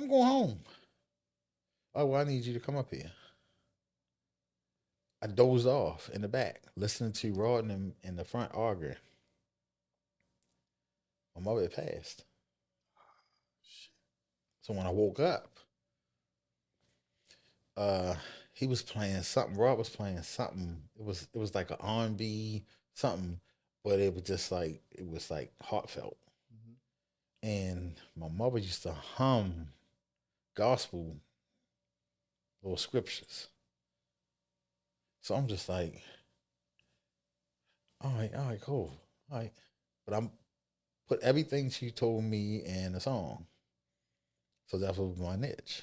going home. Oh, well, I need you to come up here. I dozed off in the back, listening to Rod in the front arguing. My mother had passed. So when I woke up, he was playing something. Rod was playing something. It was like an R&B something, but it was like heartfelt. And my mother used to hum gospel little scriptures. So I'm just like, all right, cool. All right. But I'm put everything she told me in a song. So that was my niche.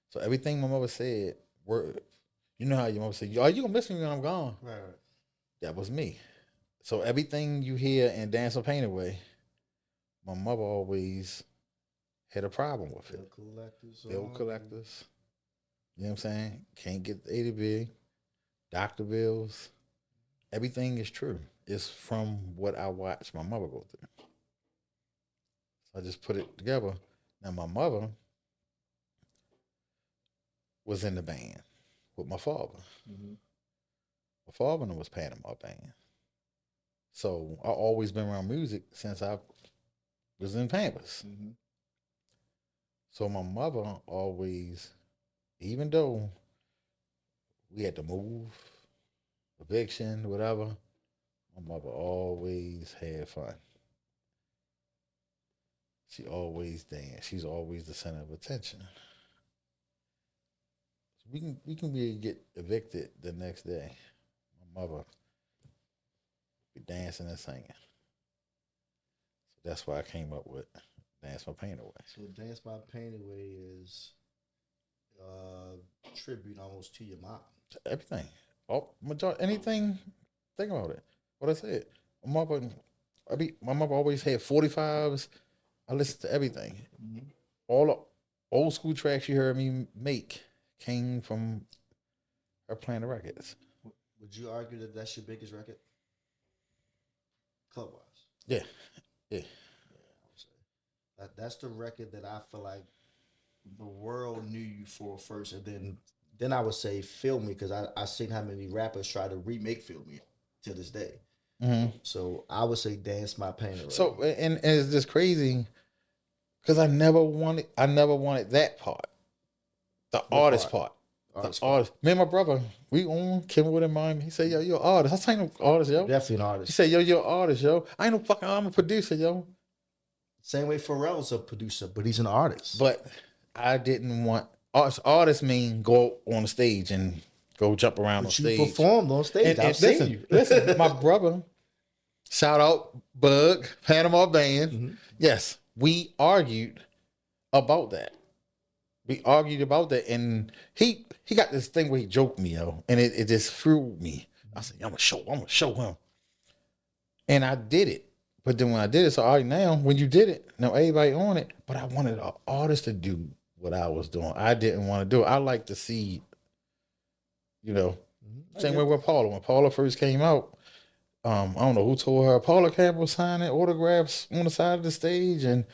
So everything my mother said, word. You know how your mother said, "Are you gonna miss me when I'm gone?"
Right.
That was me. So everything you hear in Dance or Paint Away, my mother always had a problem with
Bill
it.
collectors.
Bill collectors. You know what I'm saying? Can't get the A to B, doctor bills. Everything is true. It's from what I watched my mother go through. So I just put it together. Now my mother was in the band with my father.
Mm-hmm.
My father was Panama band. So I always been around music since I was in Pampers.
Mm-hmm.
So my mother always, even though we had to move, eviction, whatever, my mother always had fun. She always danced. She's always the center of attention. So we can be get evicted the next day. My mother be dancing and singing. So that's why I came up with Dance My Pain Away.
So Dance My Pain Away is tribute almost to your mom.
Everything. All majority anything. Think about it. What I said. My mother always had 45s. I listened to everything.
Mm-hmm.
All the old school tracks you heard me make came from her playing the records.
Would you argue that that's your biggest record, club wise?
Yeah. Yeah.
I would say that's the record that I feel like the world knew you for first, and then I would say Feel Me, because I seen how many rappers try to remake Feel Me to this day.
Mm-hmm.
So I would say Dance My Pain Away.
So and it's just crazy because I never wanted that part. The
What
artist
part?
part.
Artist
The
part.
artist. Me and my brother, we on Kim with him, Miami. He said, "Yo, you're an artist." I say, "No artist, yo."
Definitely an
He
artist.
said, "Yo, you're an artist, yo." I ain't no fucking. I'm a producer, yo.
Same way Pharrell's a producer, but he's an artist.
But I didn't want artists mean go on the stage and go jump around on
But you
stage.
performed on stage. I've seen
listen,
you.
listen, my brother, shout out Bug, Panama Band.
Mm-hmm.
Yes, we argued about that. We argued about that, and he got this thing where he joked me, yo, and it just threw me. I said, I'm gonna show him. And I did it. But then when I did it, so all right, now when you did it, now everybody on it, but I wanted an artist to do what I was doing. I didn't want to do it. I like to see, you know, same way with Paula. When Paula first came out, I don't know who told her, Paula Campbell signing autographs on the side of the stage, and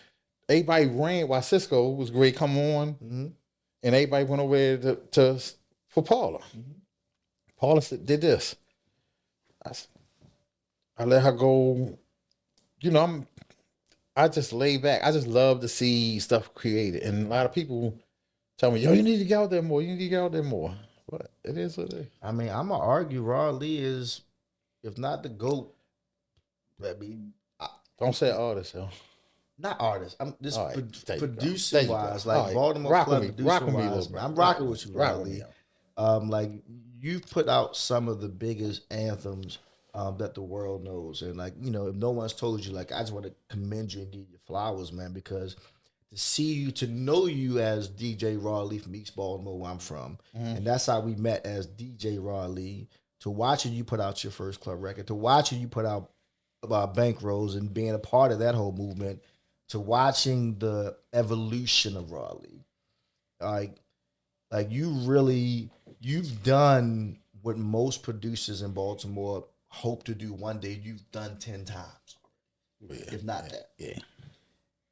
everybody ran while Cisco was great, come on, and everybody went over there for Paula. Paula did this. I let her go. You know, I just lay back. I just love to see stuff created, and a lot of people tell me, "Yo, you need to get out there more. You need to get out there more." But it is what it is.
I mean, I'm gonna argue Raw Lee is, if not the GOAT, I mean,
Don't say artist, yo.
not artist. I'm just
All right, there you go.
producer
There you
wise,
go.
like
All right.
Baltimore
Rock
Club
with me.
producer
Rock with me a
wise.
little bit.
I'm rocking with you,
Rock
Raw
with me,
Lee.
yo.
Like you've put out some of the biggest anthems that the world knows, and like if no one's told you, like I just want to commend you and give you flowers, man, because to see you, to know you as DJ Raw Lee from East Baltimore, where I'm from, and that's how we met as DJ Raw Lee. To watching you put out your first club record, to watching you put out bankrolls and being a part of that whole movement, to watching the evolution of Raw Lee, like you've done what most producers in Baltimore hope to do one day. You've done 10 times, if not that.
Yeah.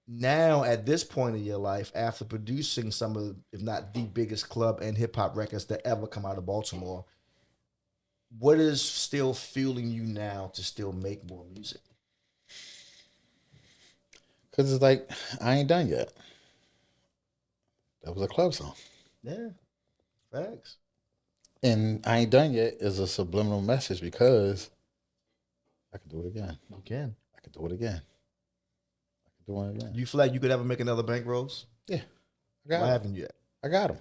Now, at this point in your life, after producing some of, if not the biggest club and hip hop records that ever come out of Baltimore, what is still fueling you now to still make more music?
Because it's like, I ain't done yet. That was a club song.
Yeah, facts.
And I ain't done yet is a subliminal message because I can do it again.
You can.
I can do it again. I can do it again.
You feel like you could ever make another bankrolls?
Yeah.
Why haven't you yet?
I got them.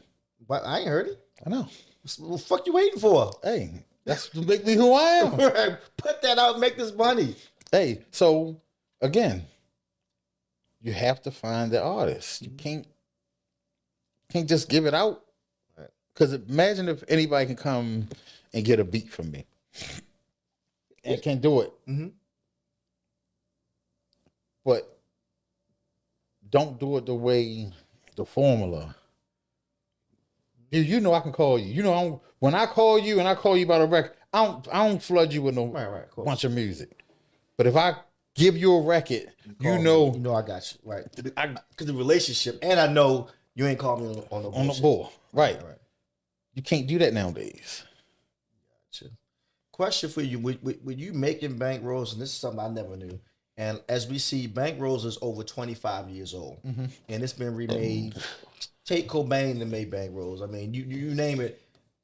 But I ain't heard it.
I know.
What the fuck you waiting for?
Hey, that's to make me who I am.
Put that out, make this money.
Hey, so again, you have to find the artist. You can't Can't just give it out.
Right.
Because imagine if anybody can come and get a beat from me and can do it.
Mm-hmm.
But don't do it the way the formula. You know I can call you. You know when I call you and I call you about a record, I don't flood you with no
Right, of course.
bunch of music. But if I give you a record, you know
I got you. Right. Because the relationship, and I know you ain't called me on the
on the
bullshit.
ball. Right.
Right.
You can't do that nowadays.
Gotcha. Question for you: With you making bankrolls, and this is something I never knew. And as we see, bankrolls is over 25 years old, and it's been remade. Take Cobain to make bankrolls. I mean, you name it.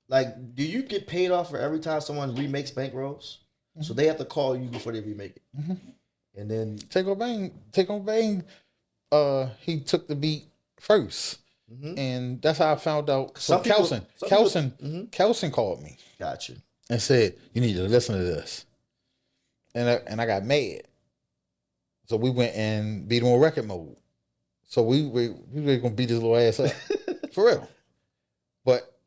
Like, do you get paid off for every time someone remakes bankrolls? So they have to call you before they remake it, and then
Take Cobain, he took the beat 1st, and that's how I found out. So Kelson called me.
Gotcha.
And said, "You need to listen to this," and I got mad. So we went and beat him on record mode. So we were gonna beat his little ass up for real. But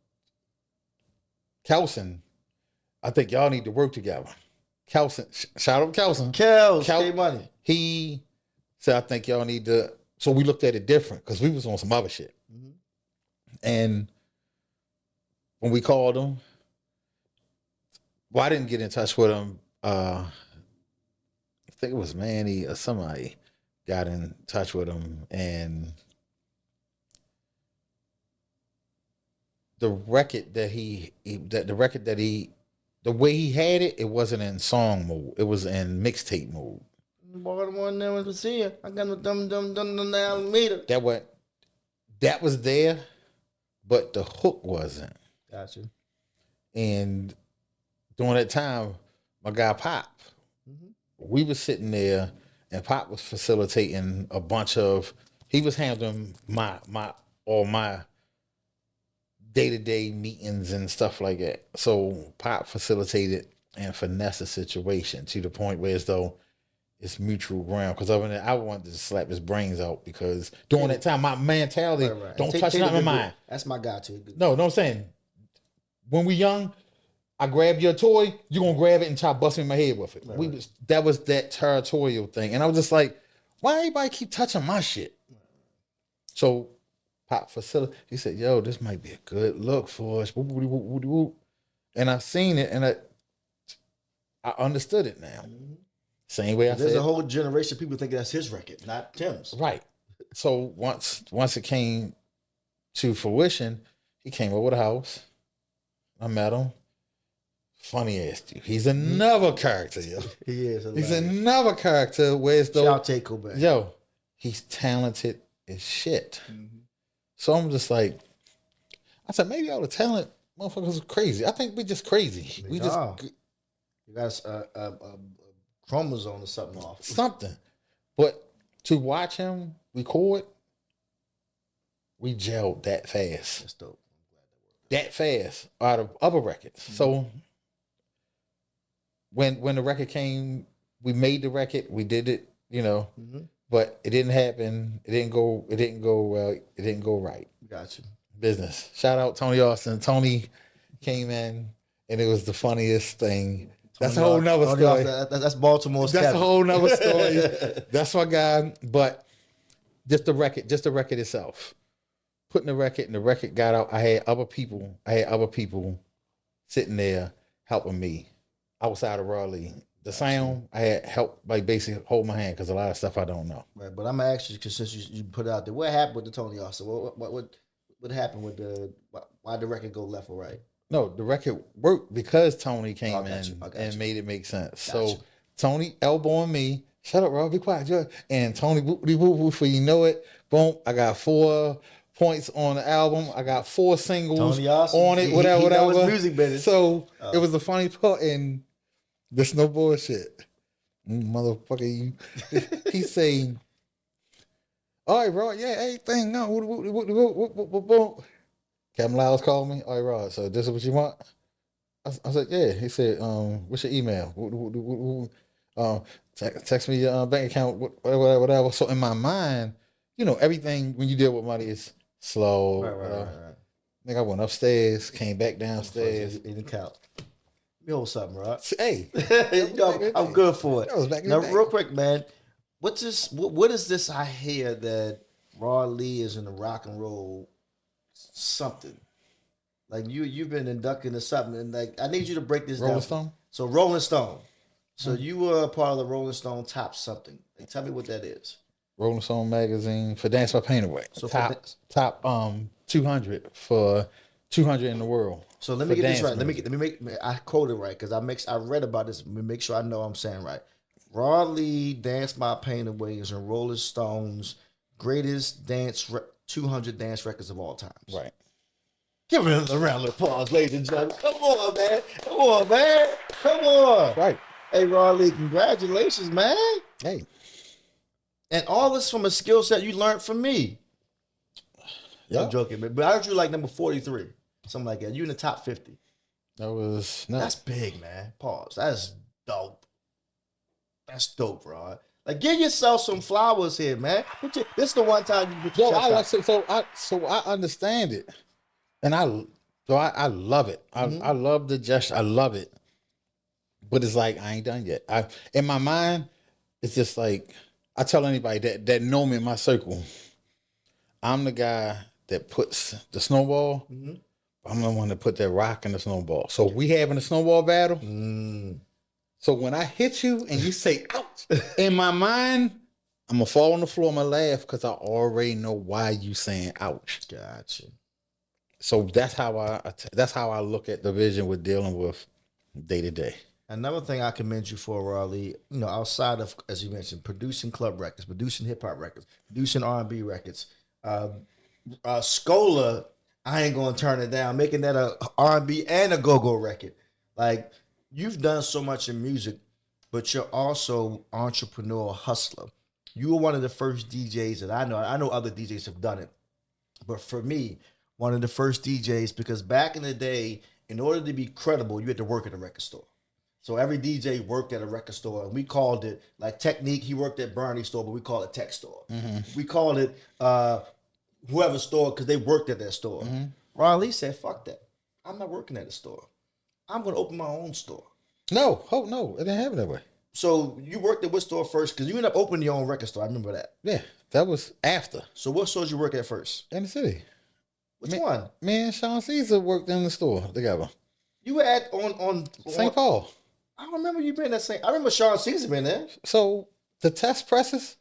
Kelson, I think y'all need to work together. Kelson, shout out Kelson.
Money.
He said, "I think y'all need to." So we looked at it different because we was on some other shit. And when we called him, well, I didn't get in touch with him. I think it was Manny or somebody got in touch with him, and the record that the way he had it, it wasn't in song mode. It was in mixtape mode.
Boy, the one that was seeing. I got no dumb meter.
That was there, but the hook wasn't.
Gotcha.
And during that time, my guy Pop, we was sitting there, and Pop was facilitating a bunch of. He was handling all my day-to-day meetings and stuff like that. So Pop facilitated and finessed the situation to the point where as though it's mutual ground. Because I wanted to slap his brains out because during that time, my mentality, don't touch nothing of mine.
That's my guy too.
No, I'm saying? When we young, I grab your toy, you're gonna grab it and try busting my head with it. That was that territorial thing. And I was just like, why everybody keep touching my shit? So Pop facility, he said, yo, this might be a good look for us. And I seen it and I understood it now. Same way I said.
There's a whole generation of people thinking that's his record, not Tim's.
Right. So once it came to fruition, he came over the house. I met him. Funny ass dude. He's another character, yo.
He is.
He's another character where it's though.
Shout take Cobain.
Yo, he's talented as shit. So I'm just like, I said maybe all the talent motherfuckers are crazy. I think we just crazy. You
got a chromosome or something off.
Something. But to watch him record, we gelled that fast.
That's dope. I'm glad that worked.
That fast out of other records. So when the record came, we made the record, we did it, but it didn't happen. It didn't go well. It didn't go right.
Gotcha.
Business. Shout out Tony Austin. Tony came in and it was the funniest thing. That's a whole nother story.
That's Baltimore's.
That's a whole nother story. That's my guy. But just the record itself. Putting the record and the record got out. I had other people sitting there helping me outside of Raleigh. The sound, I had help, like basically hold my hand because a lot of stuff I don't know.
Right, but I'm gonna ask you because since you put it out there, what happened with the Tony Austin? What happened with why the record go left or right?
No, the record worked because Tony came in and made it make sense. So Tony elbowing me, shut up, Rob, be quiet, Joe. And Tony, before you know it, boom, I got 4 points on the album. I got 4 singles on it, whatever.
He knows music business.
So it was a funny part, and this no bullshit. Motherfucker, he's saying, all right, Rod, yeah, everything, no, Captain Lyles called me, all right, Rod, so this is what you want? I said, yeah. He said, what's your email? Text me your bank account, whatever. So in my mind, everything when you deal with money is slow.
Right.
I think I went upstairs, came back downstairs.
In the couch. Let me hold something, right?
Hey,
I'm good for it.
That was back in
Now,
the day.
real quick, man. What's this? What is this I hear that Raw Lee is in the rock and roll something? Like you've been inducted into something, and like I need you to break this
Rolling
down.
Stone?
So Rolling Stone. So you were a part of the Rolling Stone top something. Like, tell me what that is.
Rolling Stone magazine for Dance My Pain Away.
So
top 200 for 200 in the world.
So let me get this right. Let me make I quote it right because I read about this. Let me make sure I know I'm saying right. Raw Lee, Dance My Pain Away is in Rolling Stone's greatest 200 dance records of all time.
Right.
Give it a round of applause, ladies and gentlemen. Come on, man. Come on, man. Come on.
Right.
Hey, Raw Lee, congratulations, man.
Hey.
And all this from a skill set you learned from me.
Yeah.
I'm joking, but I heard you like number 43. Something like that. You in the top 50.
That was
That's big, man. Pause. That's dope. That's dope, bro. Like, give yourself some flowers here, man. This is the one time you put your chest out.
So I understand it, and I love it. I love the gesture. I love it, but it's like I ain't done yet. In my mind, it's just like I tell anybody that know me in my circle, I'm the guy that puts the snowball. Mm-hmm. I'm the one that put that rock in the snowball. So we having a snowball battle. So when I hit you and you say ouch, in my mind, I'm gonna fall on the floor. I'm gonna laugh because I already know why you saying ouch.
Gotcha.
So that's how I look at the vision we're dealing with day to day.
Another thing I commend you for, Raleigh, outside of, as you mentioned, producing club records, producing hip hop records, producing R&B records, Scola, I ain't gonna turn it down, making that a R&B and a go-go record. Like, you've done so much in music, but you're also entrepreneur hustler. You were one of the first DJs that I know. I know other DJs have done it, but for me, one of the first DJs, because back in the day, in order to be credible, you had to work at a record store. So every DJ worked at a record store, and we called it, like Technique, he worked at Bernie's store, but we call it Tech Store. Mm-hmm. We called it whoever store because they worked at that store. Mm-hmm. Ron Lee said, fuck that. I'm not working at a store. I'm going to open my own store.
No, it didn't happen that way.
So you worked at what store first? Because you ended up opening your own record store. I remember that.
Yeah, that was after.
So what stores you work at first?
In the city.
Which one?
Me and Sean Caesar worked in the store together.
You were at on
St. Paul.
I don't remember you being at St. I remember Sean Caesar being there.
So the test presses,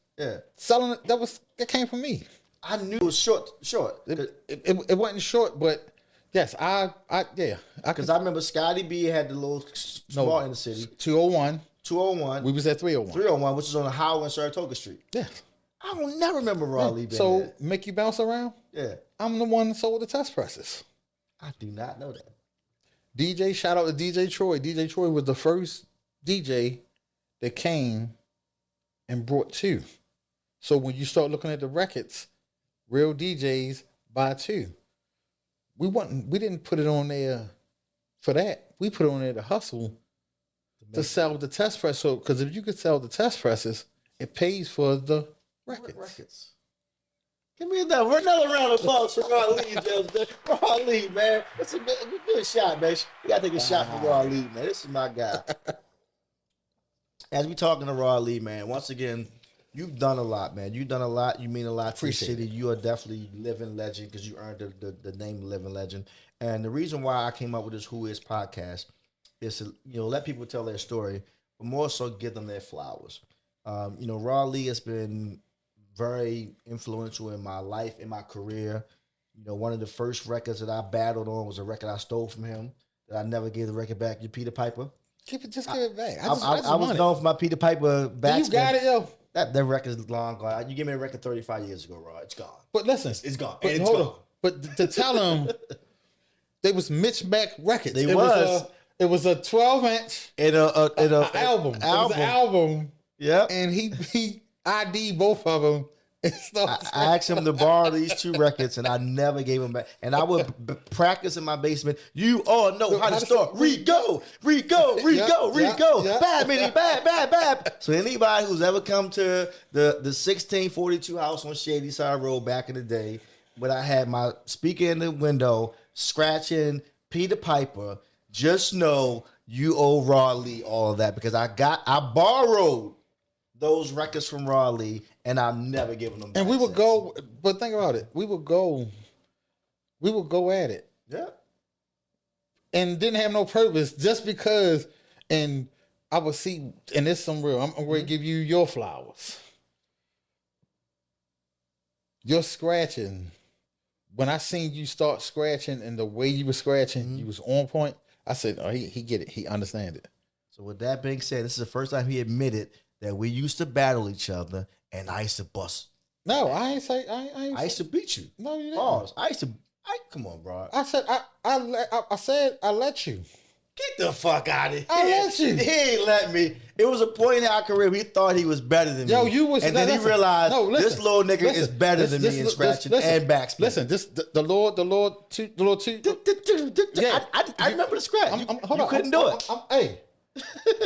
selling it, that came from me.
I knew it was short.
It wasn't short, but yes,
because I remember Scotty B had the little small in the city.
201. We was at 301.
301, which is on the highway in Saratoga Street.
Yeah.
I don't never remember Raleigh being there.
So make you bounce around?
Yeah.
I'm the one that sold the test presses.
I do not know that.
DJ, shout out to DJ Troy. DJ Troy was the first DJ that came and brought two. So when you start looking at the records, real DJs buy two. We didn't put it on there for that. We put it on there to hustle to sell the test press. So because if you could sell the test presses, it pays for the records.
Give me another round of applause for Raw Lee, Raw Lee, man. That's a good shot, man. You gotta take a shot for Raw Lee, man. This is my guy. As we talking to Raw Lee, man, once again, you've done a lot, man. You've done a lot. You mean a lot to the city. You are definitely living legend because you earned the name living legend. And the reason why I came up with this Who Is podcast is to let people tell their story, but more so give them their flowers. Raw Lee has been very influential in my life, in my career. One of the first records that I battled on was a record I stole from him that I never gave the record back. Your Peter Piper.
Just give it back.
I was known for my Peter Piper batsman.
You got it, yo.
That record is long gone. You gave me a record 35 years ago, Raw. It's gone.
But listen,
it's gone.
But
it's gone.
But to tell them, they was Mitch Beck records.
It
was a 12-inch
in a
album. It was an album.
Yeah.
And he ID both of them.
I asked him to borrow these two records, and I never gave them back. And I would practice in my basement. You all know how to start. Re-go. Bad, mini, bad. So anybody who's ever come to the 1642 house on Shady Side Road back in the day, when I had my speaker in the window scratching Peter Piper, just know you owe Raleigh all of that because I borrowed those records from Raleigh and I'm never giving them back.
And we would
since.
go, but think about it. We would go at it.
Yeah.
And didn't have no purpose just because. And I would see, and it's some real. I'm going to give you your flowers. You're scratching. When I seen you start scratching and the way you were scratching, you was on point. I said, "Oh, he get it. He understand it."
So with that being said, this is the first time he admitted that we used to battle each other and I used to bust.
No, I ain't say.
I used to beat you.
No, you didn't.
Pause. Come on, bro.
I said I said I let you.
Get the fuck out of here.
I let you.
He ain't let me. It was a point in our career where he thought he was better than me.
Yo, you was,
and then he realized this little nigga is better than me in scratching and backspin.
Listen, the Lord,
yeah, I remember the scratch.
Hold on,
couldn't do it.
Hey,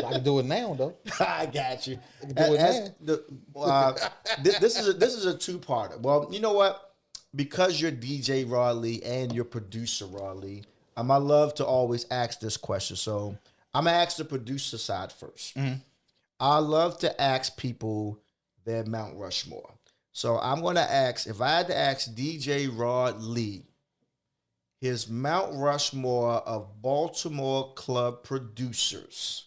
I can do it now though.
I got you.
I can do it now.
This is a two-parter. Well, you know what? Because you're DJ Raleigh and you're producer Raleigh, I love to always ask this question. So I'm gonna ask the producer side first. I love to ask people their Mount Rushmore. So I'm gonna ask, if I had to ask DJ Rod Lee his Mount Rushmore of Baltimore club producers,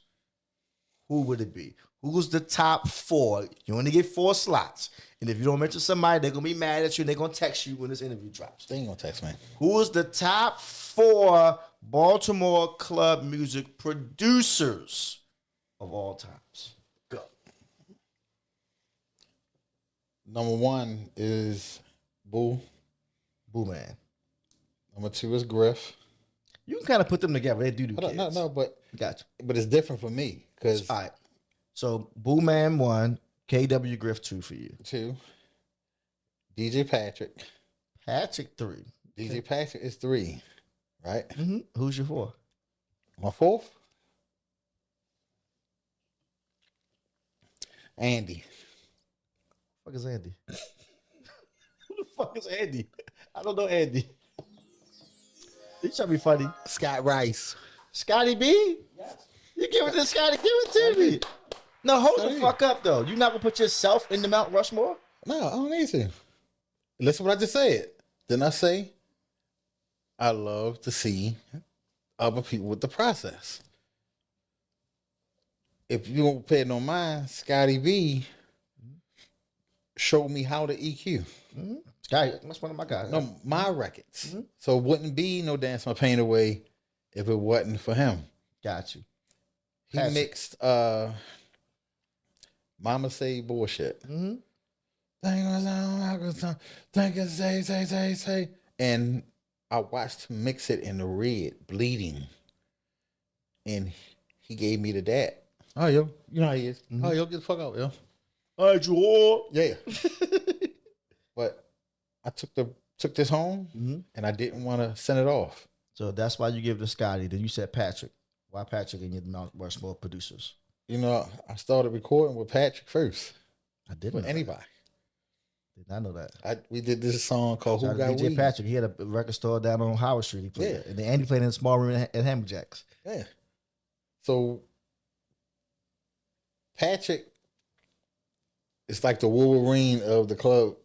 who would it be? Who's the top 4? You only get 4 slots. And if you don't mention somebody, they're going to be mad at you and they're going to text you when this interview drops.
They ain't going to text me.
Who is the top 4 Baltimore club music producers of all times? Go.
Number 1 is Boo.
Boo Man.
Number 2 is Griff.
You can kind of put them together. They do kids.
No, but
gotcha.
But it's different for me because
all right. So Boo Man 1, KW Griff 2 for you.
2. DJ Patrick.
Patrick 3.
DJ Patrick is 3, right?
Mm-hmm. Who's your 4?
My 4th? Andy.
Who the fuck is Andy? Who the fuck is Andy? I don't know Andy. You trying to be funny.
Scott Rice.
Scotty B? Yes. You give it to Scotty, give it to me. No, hold the fuck up though. You not gonna put yourself in the Mount Rushmore?
No, I don't need to. Listen what I just said. Didn't I say I love to see other people with the process? If you don't pay no mind, Scotty B showed me how to EQ.
Mm-hmm. Scotty, that's one of my guys.
No, my records. Mm-hmm. So it wouldn't be no Dance My Pain Away if it wasn't for him.
Got you.
He mixed Mama Say Bullshit. Mm-hmm. Think you say. And I watched him mix it in the red, bleeding. And he gave me the dat. Oh, yo. You know how he is. Mm-hmm. Oh, yo, get the fuck out, yo.
All right, you all.
Yeah. But I took this home and I didn't want to send it off.
So that's why you give it to Scotty. Then you said Patrick. Why Patrick and your Mount Rushmore producers?
You know, I started recording with Patrick first.
I didn't.
With anybody.
Did not know that.
We did this song called Who Got
DJ Patrick. He had a record store down on Howard Street. He played it. And then Andy played in a small room at Hammerjacks.
Yeah. So Patrick is like the Wolverine of the club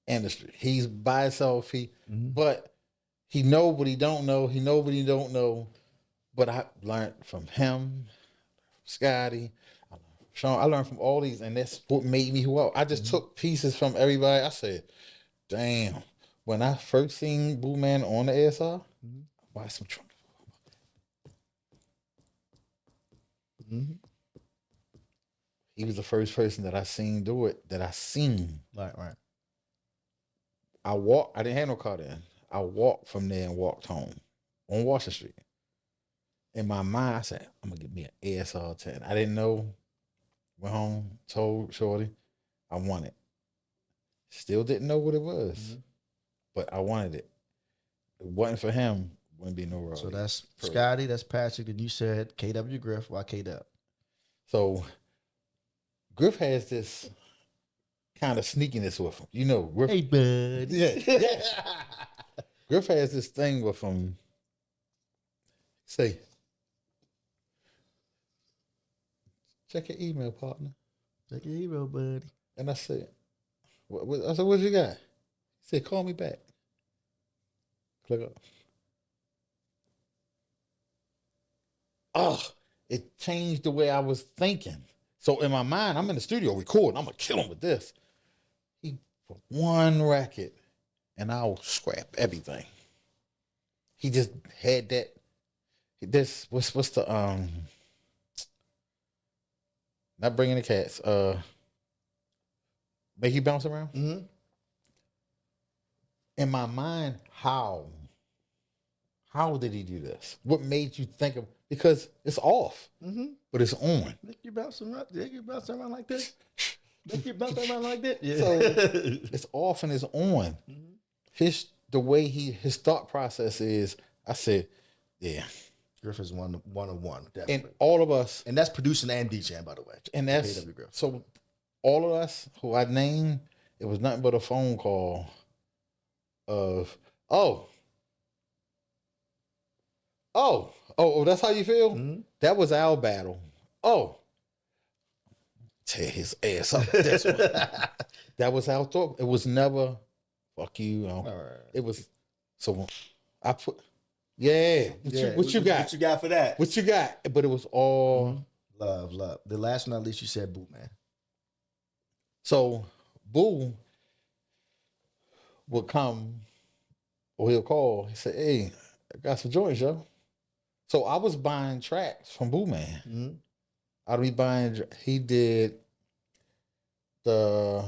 industry. He's by himself. But he know what he don't know. He know what he don't know. But I learned from him, Scotty, Sean. I learned from all these, and that's what made me who I just took pieces from everybody. I said, damn. When I first seen Boo Man on the ASR, I watched some Trump. He was the first person that I seen do it, that I seen.
Right.
I didn't have no car then. I walked from there and walked home on Washington Street. In my mind, I said, I'm going to get me an ASR 10. I didn't know. Went home, told Shorty, I want it. Still didn't know what it was, but I wanted it. If it wasn't for him, wouldn't be no road.
So that's Scotty, that's Patrick, and you said KW Griff. Why KW?
So Griff has this kind of sneakiness with him. You know, Griff,
Hey, bud.
yeah. Griff has this thing with him. Say, check your email, partner.
Check your email, buddy.
And I said, I said, what you got? He said, call me back. Click up. Oh, it changed the way I was thinking. So in my mind, I'm in the studio recording. I'm going to kill him with this. He put one record, and I'll scrap everything. He just had that. This what's the not bringing the cats. Make you bounce around.
Mm-hmm.
In my mind, how did he do this? What made you think of? Because it's off, but it's on.
Make you bounce around. Make you bounce around like this. Make you bounce around like that. Yeah.
So it's off and it's on. The way his thought process is. I said, yeah.
Griff is one of one, definitely.
And all of us,
And that's producing and DJing, by the way.
and that's
KW Griff.
so all of us who I named, it was nothing but a phone call of that's how you feel? That was our battle. Tear his ass up. That's what, that was our thought. It was never fuck you.
Right.
It was so I put what you got?
What you got for that?
What you got? But it was all
Love. The last one, at least you said boo, man.
so Boo would come or he'll call. He said, hey, I got some joints, yo. So I was buying tracks from Boo Man. I'd be buying. He did the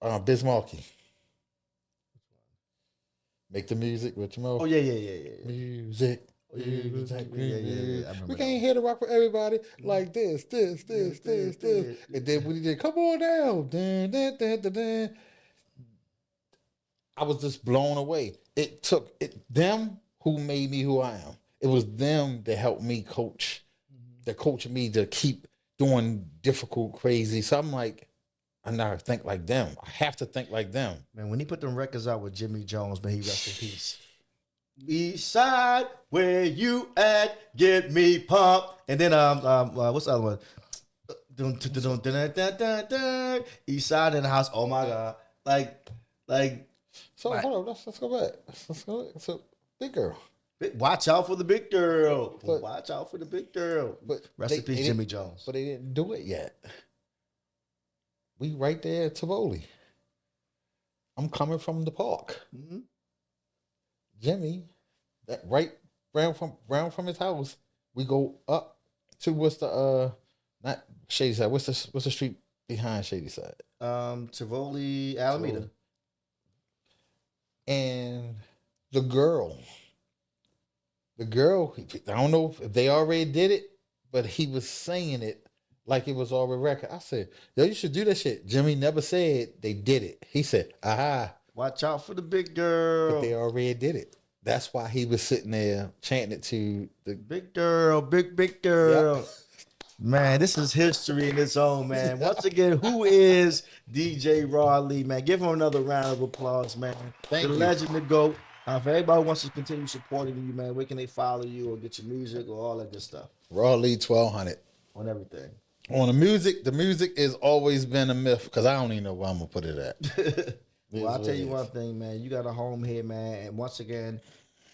Bismarcky. Make the music with Jamal.
Oh, yeah.
Music.
Yeah. I remember
We can't hear the rock for everybody like this. And then when he did, come on down. Dun, dun, dun, dun, dun. I was just blown away. It took them who made me who I am. It was them that helped me coach, that coached me to keep doing difficult, crazy. So I'm like, I never think like them. I have to think like them.
Man, when he put them records out with Jimmy Jones, man, he rest in peace. East side, where you at? Get me pumped. And then what's the other one? East side in the house. Oh my god! Like.
So hold on, let's go back. So Big Girl.
Watch out for the big girl.
But-
Watch out for the big girl.
But
Rest in peace,
they
Jimmy
didn't-
Jones.
But they didn't do it yet. We right there at Tivoli. I'm coming from the park. Jimmy, that right round from his house, we go up to what's the not Shady Side. What's the street behind Shady Side?
Tivoli, Alameda.
And the girl, I don't know if they already did it, but he was saying it like it was already record. I said, yo, you should do that shit. Jimmy never said they did it. He said, aha.
Watch out for the big girl.
But they already did it. That's why he was sitting there chanting it to the
Big girl, big girl.
Yep.
Man, this is history in its own, man. Once again, who is DJ Rod Lee, man? Give him another round of applause, man.
Thank
the
you.
legend to go. For everybody who wants to continue supporting you, man, where can they follow you or get your music or all that good stuff
Raw Lee 1200.
on everything?
On the music has always been a myth because I don't even know where I'm gonna put it at.
Well, I'll tell you one thing, man. You got a home here, man. And once again,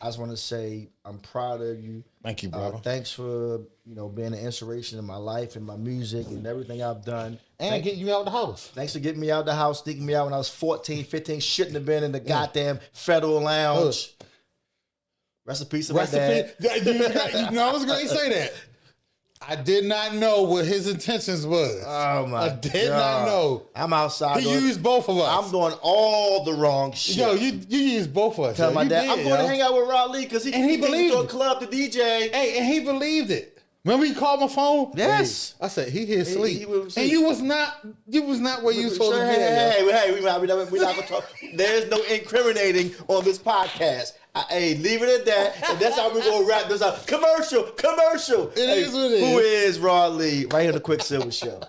I just want to say I'm proud of you.
Thank you, brother.
Thanks for being an inspiration in my life and my music and everything I've done.
And getting you out the house.
Thanks for getting me out the house, sneaking me out when I was 14, 15. Shouldn't have been in the goddamn Federal Lounge. Rest in peace to my dad.
I was going to say that. I did not know what his intentions was.
Oh my
I did not know.
I'm outside.
He used both of us.
I'm doing all the wrong shit.
Yo, you used both of us.
Tell
yo.
my
You
dad
did,
I'm going to
yo.
hang out with Rod Lee because he
And he
took me
believed
to a
it.
club to DJ.
Hey, and he believed it. Remember you called my phone?
Yes.
Hey, I said he here asleep.
he was
And
asleep.
you was not where you was supposed to be.
Hey, we're not gonna talk. There's no incriminating on this podcast. Hey, leave it at that. And that's how we're gonna wrap this up. Commercial.
It is what it is.
Who is Rod Lee? Right here on the Quicksilva Show.